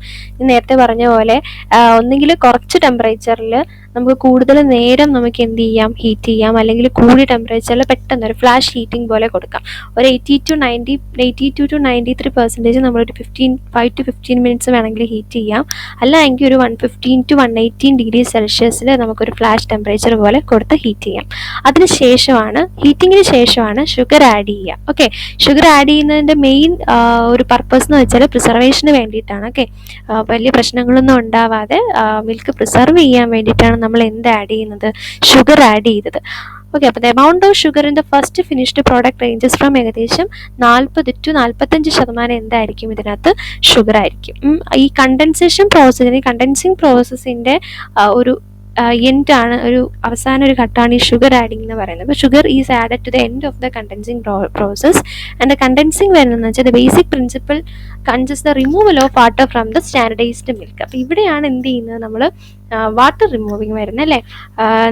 നേരത്തെ പറഞ്ഞ പോലെ ഒന്നെങ്കിൽ കുറച്ച് ടെമ്പറേച്ചറിൽ നമുക്ക് കൂടുതൽ നേരം നമുക്ക് എന്ത് ചെയ്യാം, ഹീറ്റ് ചെയ്യാം. അല്ലെങ്കിൽ കൂടിയ ടെമ്പറേച്ചറിൽ പെട്ടെന്ന് ഒരു ഫ്ലാഷ് ഹീറ്റിംഗ് പോലെ കൊടുക്കാം. ഒരു 82 to 93% നമ്മളൊരു 5 to 15 മിനിറ്റ്സ് വേണമെങ്കിൽ ഹീറ്റ് ചെയ്യാം. അല്ലെങ്കിൽ ഒരു 115 to 118 ഡിഗ്രി സെൽഷ്യസിൽ നമുക്കൊരു ഫ്ലാഷ് ടെമ്പറേച്ചർ പോലെ കൊടുത്ത് ഹീറ്റ് ചെയ്യാം. അതിനുശേഷമാണ്, ഹീറ്റിങ്ങിന് ശേഷമാണ് ഷുഗർ ആഡ് ചെയ്യുക. ഓക്കെ, ഷുഗർ ആഡ് ചെയ്യുന്നതിൻ്റെ മെയിൻ ഒരു പർപ്പസ് എന്ന് വെച്ചാൽ പ്രിസർവേഷന് വേണ്ടിയിട്ടാണ്. ഓക്കെ, വലിയ പ്രശ്നങ്ങളൊന്നും ഉണ്ടാവാതെ മിൽക്ക് പ്രിസർവ് ചെയ്യാൻ വേണ്ടിയിട്ടാണ് നമ്മൾ എന്ത് ആഡ് ചെയ്യുന്നത്, ഷുഗർ ആഡ് ചെയ്തത്. ഓക്കെ, അപ്പോൾ the amount of sugar in the first finished product ranges from ഏകദേശം 40 to 45% എന്തായിരിക്കും, ഇതിനകത്ത് ഷുഗർ ആയിരിക്കും. ഈ കണ്ടൻസേഷൻ പ്രോസസ്സിന്, കണ്ടൻസിങ് പ്രോസസ്സിൻ്റെ ഒരു എൻഡാണ്, ഒരു അവസാന ഒരു ഘട്ടമാണ് ഈ ഷുഗർ ആഡിങ് എന്ന് പറയുന്നത്. അപ്പോൾ sugar is added to the end of the condensing process. And the condensing വരുന്നതെന്ന് വെച്ചാൽ the basic principle consist the removal of water from the standardized milk. അപ്പോൾ ഇവിടെയാണ് എന്ത് ചെയ്യുന്നത്, നമ്മൾ വാട്ടർ റിമൂവിങ് വരുന്നത് അല്ലേ.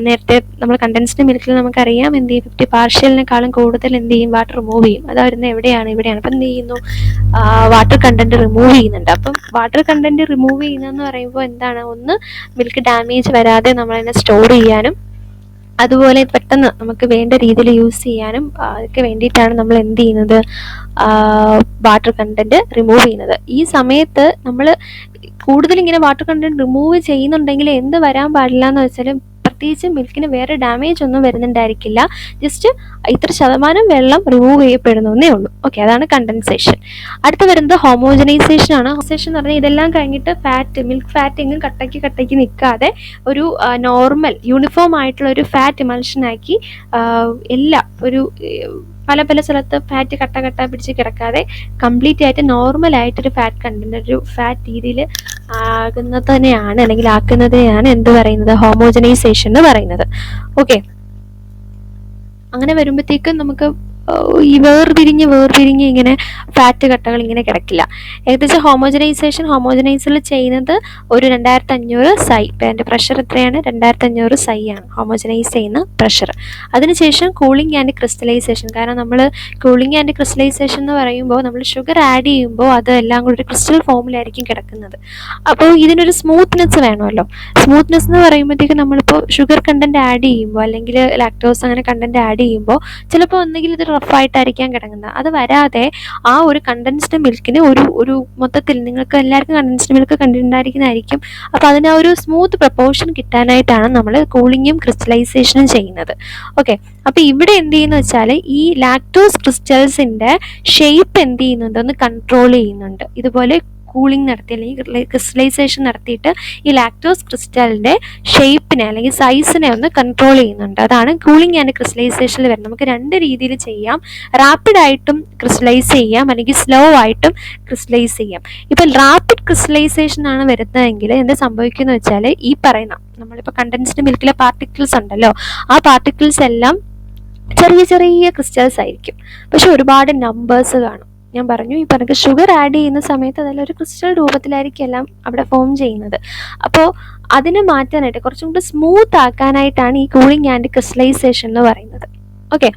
നേരത്തെ നമ്മൾ കണ്ടൻസ്ഡ് മിൽക്കിൽ നമുക്കറിയാം എന്ത് ചെയ്യും, 50 പാർഷ്യലിനേക്കാളും കൂടുതൽ എന്ത് ചെയ്യും, വാട്ടർ റിമൂവ് ചെയ്യും. അത് വരുന്നത് എവിടെയാണ്, ഇവിടെയാണ്. അപ്പം എന്ത് ചെയ്യുന്നു, വാട്ടർ കണ്ടന്റ് റിമൂവ് ചെയ്യുന്നുണ്ട്. അപ്പം വാട്ടർ കണ്ടന്റ് റിമൂവ് ചെയ്യുന്നതെന്ന് പറയുമ്പോൾ എന്താണ്, ഒന്ന് മിൽക്ക് ഡാമേജ് വരാതെ നമ്മളതിനെ സ്റ്റോർ ചെയ്യാനും അതുപോലെ പെട്ടെന്ന് നമുക്ക് വേണ്ട രീതിയിൽ യൂസ് ചെയ്യാനും അതൊക്കെ വേണ്ടിയിട്ടാണ് നമ്മൾ എന്ത് ചെയ്യുന്നത്, വാട്ടർ കണ്ടന്റ് റിമൂവ് ചെയ്യുന്നത്. ഈ സമയത്ത് നമ്മൾ കൂടുതൽ ഇങ്ങനെ വാട്ടർ കണ്ടന്റ് റിമൂവ് ചെയ്യുന്നുണ്ടെങ്കിൽ എന്ത് വരാൻ പാടില്ല എന്ന് വെച്ചാൽ, പ്രത്യേകിച്ച് മിൽക്കിന് വേറെ ഡാമേജ് ഒന്നും വരുന്നുണ്ടായിരിക്കില്ല. ജസ്റ്റ് ഇത്ര ശതമാനം വെള്ളം റിമൂവ് ചെയ്യപ്പെടുന്നേ ഉള്ളൂ. ഓക്കെ, അതാണ് കണ്ടൻസേഷൻ. അടുത്ത് വരുന്നത് ഹോമോജനൈസേഷൻ ആണ്. ഹോമോജനൈസേഷൻ എന്ന് പറഞ്ഞാൽ ഇതെല്ലാം കഴിഞ്ഞിട്ട് മിൽക്ക് ഫാറ്റ് എങ്ങും കട്ടയ്ക്ക് നിൽക്കാതെ ഒരു നോർമൽ യൂണിഫോം ആയിട്ടുള്ള ഒരു ഫാറ്റ് ഇമൽഷനാക്കി എല്ലാം ഒരു പല സ്ഥലത്ത് ഫാറ്റ് കട്ട പിടിച്ച് കിടക്കാതെ കംപ്ലീറ്റ് ആയിട്ട് നോർമൽ ആയിട്ടൊരു ഫാറ്റ് കണ്ടന്റ്, ഒരു ഫാറ്റ് രീതിയിൽ ആക്കുന്നതിനെയാണ് എന്ത് പറയുന്നത്, ഹോമോജനൈസേഷൻ എന്ന് പറയുന്നത്. ഓക്കെ, അങ്ങനെ വരുമ്പോഴത്തേക്കും നമുക്ക് ഈ വേർപിരിഞ്ഞ് ഇങ്ങനെ ഫാറ്റ് കട്ടകൾ ഇങ്ങനെ കിടക്കില്ല. ഏകദേശം ഹോമോജനൈസറിൽ ചെയ്യുന്നത് ഒരു 2500 സൈ. ഇപ്പം എൻ്റെ പ്രഷർ എത്രയാണ്, 2500 സൈ ആണ് ഹോമോജനൈസ് ചെയ്യുന്ന പ്രഷർ. അതിനുശേഷം കൂളിംഗ് ആൻഡ് ക്രിസ്റ്റലൈസേഷൻ. കാരണം നമ്മൾ കൂളിംഗ് ആൻഡ് ക്രിസ്റ്റലൈസേഷൻ എന്ന് പറയുമ്പോൾ നമ്മൾ ഷുഗർ ആഡ് ചെയ്യുമ്പോൾ അത് എല്ലാം കൂടി ഒരു ക്രിസ്റ്റൽ ഫോമിലായിരിക്കും കിടക്കുന്നത്. അപ്പോൾ ഇതിനൊരു സ്മൂത്ത്നെസ് വേണമല്ലോ. സ്മൂത്ത്നെസ് എന്ന് പറയുമ്പോഴത്തേക്കും നമ്മളിപ്പോൾ ഷുഗർ കണ്ടന്റ് ആഡ് ചെയ്യുമ്പോൾ അല്ലെങ്കിൽ ലാക്ടോസ് അങ്ങനെ കണ്ടന്റ് ആഡ് ചെയ്യുമ്പോൾ ചിലപ്പോൾ ഒന്നെങ്കിൽ ഇത് റഫായിട്ടായിരിക്കാം കിടക്കുന്നത്. അത് വരാതെ ആ ഒരു കണ്ടൻസ്ഡ് മിൽക്കിന് ഒരു മൊത്തത്തിൽ നിങ്ങൾക്ക് എല്ലാവർക്കും കണ്ടൻസ്ഡ് മിൽക്ക് കണ്ടിട്ടുണ്ടായിരിക്കുന്നതായിരിക്കും. അപ്പോൾ അതിന് ആ ഒരു സ്മൂത്ത് പ്രപ്പോർഷൻ കിട്ടാനായിട്ടാണ് നമ്മൾ കൂളിങ്ങും ക്രിസ്റ്റലൈസേഷനും ചെയ്യുന്നത്. ഓക്കെ, അപ്പോൾ ഇവിടെ എന്ത് ചെയ്യുന്നു വെച്ചാൽ ഈ ലാക്ടോസ് ക്രിസ്റ്റൽസിൻ്റെ ഷേപ്പ് എന്ത് ചെയ്യുന്നുണ്ട്, ഒന്ന് കൺട്രോൾ ചെയ്യുന്നുണ്ട്. ഇതുപോലെ കൂളിംഗ് നടത്തി അല്ലെങ്കിൽ ക്രിസ്റ്റലൈസേഷൻ നടത്തിയിട്ട് ഈ ലാക്ടോസ് ക്രിസ്റ്റലിൻ്റെ ഷേപ്പിനെ അല്ലെങ്കിൽ സൈസിനെ ഒന്ന് കൺട്രോൾ ചെയ്യുന്നുണ്ട്. അതാണ് കൂളിംഗ് ആൻഡ് ക്രിസ്റ്റലൈസേഷനിൽ വരുന്നത്. നമുക്ക് രണ്ട് രീതിയിൽ ചെയ്യാം. റാപ്പിഡായിട്ടും ക്രിസ്റ്റലൈസ് ചെയ്യാം, അല്ലെങ്കിൽ സ്ലോ ആയിട്ടും ക്രിസ്റ്റലൈസ് ചെയ്യാം. ഇപ്പം റാപ്പിഡ് ക്രിസ്റ്റലൈസേഷൻ ആണ് വരുന്നതെങ്കിൽ എന്ത് സംഭവിക്കുന്നത് വെച്ചാൽ, ഈ പറയുന്ന നമ്മളിപ്പോൾ കണ്ടൻസ്ഡ് മിൽക്കിലെ പാർട്ടിക്കിൾസ് ഉണ്ടല്ലോ, ആ പാർട്ടിക്കിൾസ് എല്ലാം ചെറിയ ക്രിസ്റ്റൽസ് ആയിരിക്കും, പക്ഷെ ഒരുപാട് നമ്പേഴ്സ് കാണും. ഞാൻ പറഞ്ഞു, ഈ പറഞ്ഞ ഷുഗർ ആഡ് ചെയ്യുന്ന സമയത്ത് അതിലൊരു ക്രിസ്റ്റൽ രൂപത്തിലായിരിക്കും എല്ലാം അവിടെ ഫോം ചെയ്യുന്നത്. അപ്പോൾ അതിനെ മാറ്റാനായിട്ട് കുറച്ചും കൂടി സ്മൂത്ത് ആക്കാനായിട്ടാണ് ഈ കൂളിംഗ് ആൻഡ് ക്രിസ്റ്റലൈസേഷൻ എന്ന് പറയുന്നത്. ഓക്കെ,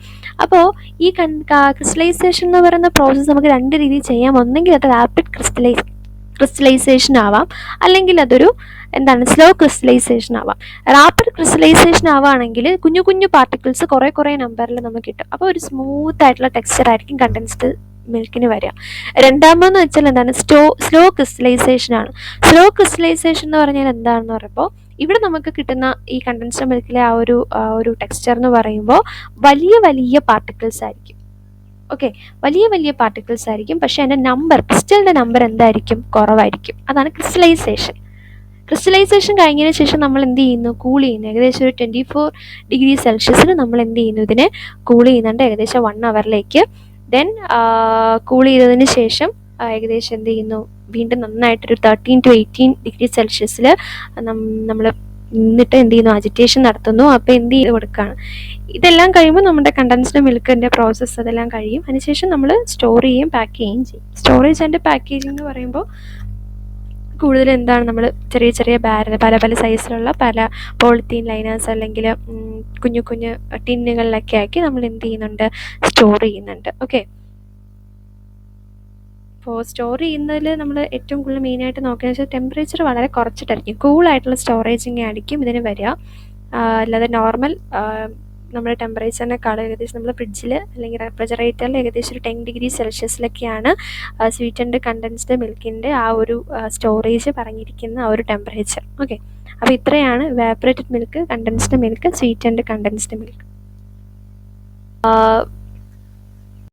അപ്പോൾ ഈ ക്രിസ്റ്റലൈസേഷൻ എന്ന് പറയുന്ന പ്രോസസ്സ് നമുക്ക് രണ്ട് രീതിയിൽ ചെയ്യാം. ഒന്നെങ്കിൽ അത് റാപ്പിഡ് ക്രിസ്റ്റലൈസേഷൻ ആവാം, അല്ലെങ്കിൽ അതൊരു എന്താണ് സ്ലോ ക്രിസ്റ്റലൈസേഷൻ ആവാം. റാപ്പിഡ് ക്രിസ്റ്റലൈസേഷൻ ആവുകയാണെങ്കിൽ കുഞ്ഞു കുഞ്ഞു പാർട്ടിക്കിൾസ് കുറേ നമ്പറിൽ നമുക്ക് കിട്ടും. അപ്പോൾ ഒരു സ്മൂത്ത് ആയിട്ടുള്ള ടെക്സ്ചർ ആയിരിക്കും കണ്ടൻസ്ഡ് മിൽക്കിന് വരിക. രണ്ടാമതെന്ന് വെച്ചാൽ എന്താണ് സ്ലോ ക്രിസ്റ്റലൈസേഷൻ ആണ്. സ്ലോ ക്രിസ്റ്റലൈസേഷൻ എന്ന് പറഞ്ഞാൽ എന്താണെന്ന് പറയുമ്പോൾ ഇവിടെ നമുക്ക് കിട്ടുന്ന ഈ കണ്ടൻസ്ഡ് മിൽക്കിലെ ആ ഒരു ടെക്സ്ചർ എന്ന് പറയുമ്പോൾ വലിയ പാർട്ടിക്കിൾസ് ആയിരിക്കും. ഓക്കെ, വലിയ പാർട്ടിക്കിൾസ് ആയിരിക്കും. പക്ഷേ അതിൻ്റെ ക്രിസ്റ്റലിൻ്റെ നമ്പർ എന്തായിരിക്കും? കുറവായിരിക്കും. അതാണ് ക്രിസ്റ്റലൈസേഷൻ. ക്രിസ്റ്റലൈസേഷൻ കഴിഞ്ഞതിന് ശേഷം നമ്മൾ എന്ത് ചെയ്യുന്നു? കൂൾ ചെയ്യുന്നു. ഏകദേശം ഒരു 24 ഡിഗ്രി സെൽഷ്യസിൽ നമ്മൾ എന്ത് ചെയ്യുന്നു? ഇതിനെ കൂൾ ചെയ്യുന്നുണ്ട് ഏകദേശം 1 അവറിലേക്ക്. ദെൻ കൂൾ ചെയ്തതിന് ശേഷം ഏകദേശം എന്ത് ചെയ്യുന്നു? വീണ്ടും നന്നായിട്ടൊരു 13 to 18 ഡിഗ്രി സെൽഷ്യസിൽ നമ്മൾ നിന്നിട്ട് എന്ത് ചെയ്യുന്നു? അജിറ്റേഷൻ നടത്തുന്നു. അപ്പോൾ എന്ത് ചെയ്ത് കൊടുക്കുകയാണ്. ഇതെല്ലാം കഴിയുമ്പോൾ നമ്മുടെ കണ്ടൻസ്ഡ് മിൽക്കിൻ്റെ പ്രോസസ്സ് അതെല്ലാം കഴിയും. അതിനുശേഷം നമ്മൾ സ്റ്റോർ ചെയ്യുകയും പാക്ക് ചെയ്യുകയും ചെയ്യും. സ്റ്റോറേജ് ആൻഡ് പാക്കേജിംഗ് എന്ന് പറയുമ്പോൾ കൂടുതൽ എന്താണ്, നമ്മൾ ചെറിയ ബാരൽ പല സൈസിലുള്ള പല പോളിത്തീൻ ലൈനേഴ്സ് അല്ലെങ്കിൽ കുഞ്ഞു ടിന്നുകളിലൊക്കെ ആക്കി നമ്മൾ എന്ത് ചെയ്യുന്നുണ്ട്? സ്റ്റോർ ചെയ്യുന്നുണ്ട്. ഓക്കെ, അപ്പോൾ സ്റ്റോർ ചെയ്യുന്നതിൽ നമ്മൾ ഏറ്റവും കൂടുതൽ മെയിനായിട്ട് നോക്കുകയെന്ന് വെച്ചാൽ ടെമ്പറേച്ചർ വളരെ കുറച്ചിട്ടായിരിക്കും. കൂളായിട്ടുള്ള സ്റ്റോറേജിങ് ആയിരിക്കും ഇതിന് വരിക. അല്ലാതെ നോർമൽ നമ്മുടെ ടെമ്പറേച്ചറിനേക്കാൾ ഏകദേശം നമ്മൾ ഫ്രിഡ്ജിൽ അല്ലെങ്കിൽ റെഫ്രിജറേറ്ററിൽ ഏകദേശം ഒരു 10 ഡിഗ്രി സെൽഷ്യസിലൊക്കെയാണ് സ്വീറ്റ് ആൻഡ് കണ്ടൻസ്ഡ് മിൽക്കിൻ്റെ ആ ഒരു സ്റ്റോറേജ് പറഞ്ഞിരിക്കുന്ന ആ ഒരു ടെമ്പറേച്ചർ. ഓക്കെ, അപ്പോൾ ഇത്രയാണ് evaporated milk, condensed milk, sweet and condensed milk.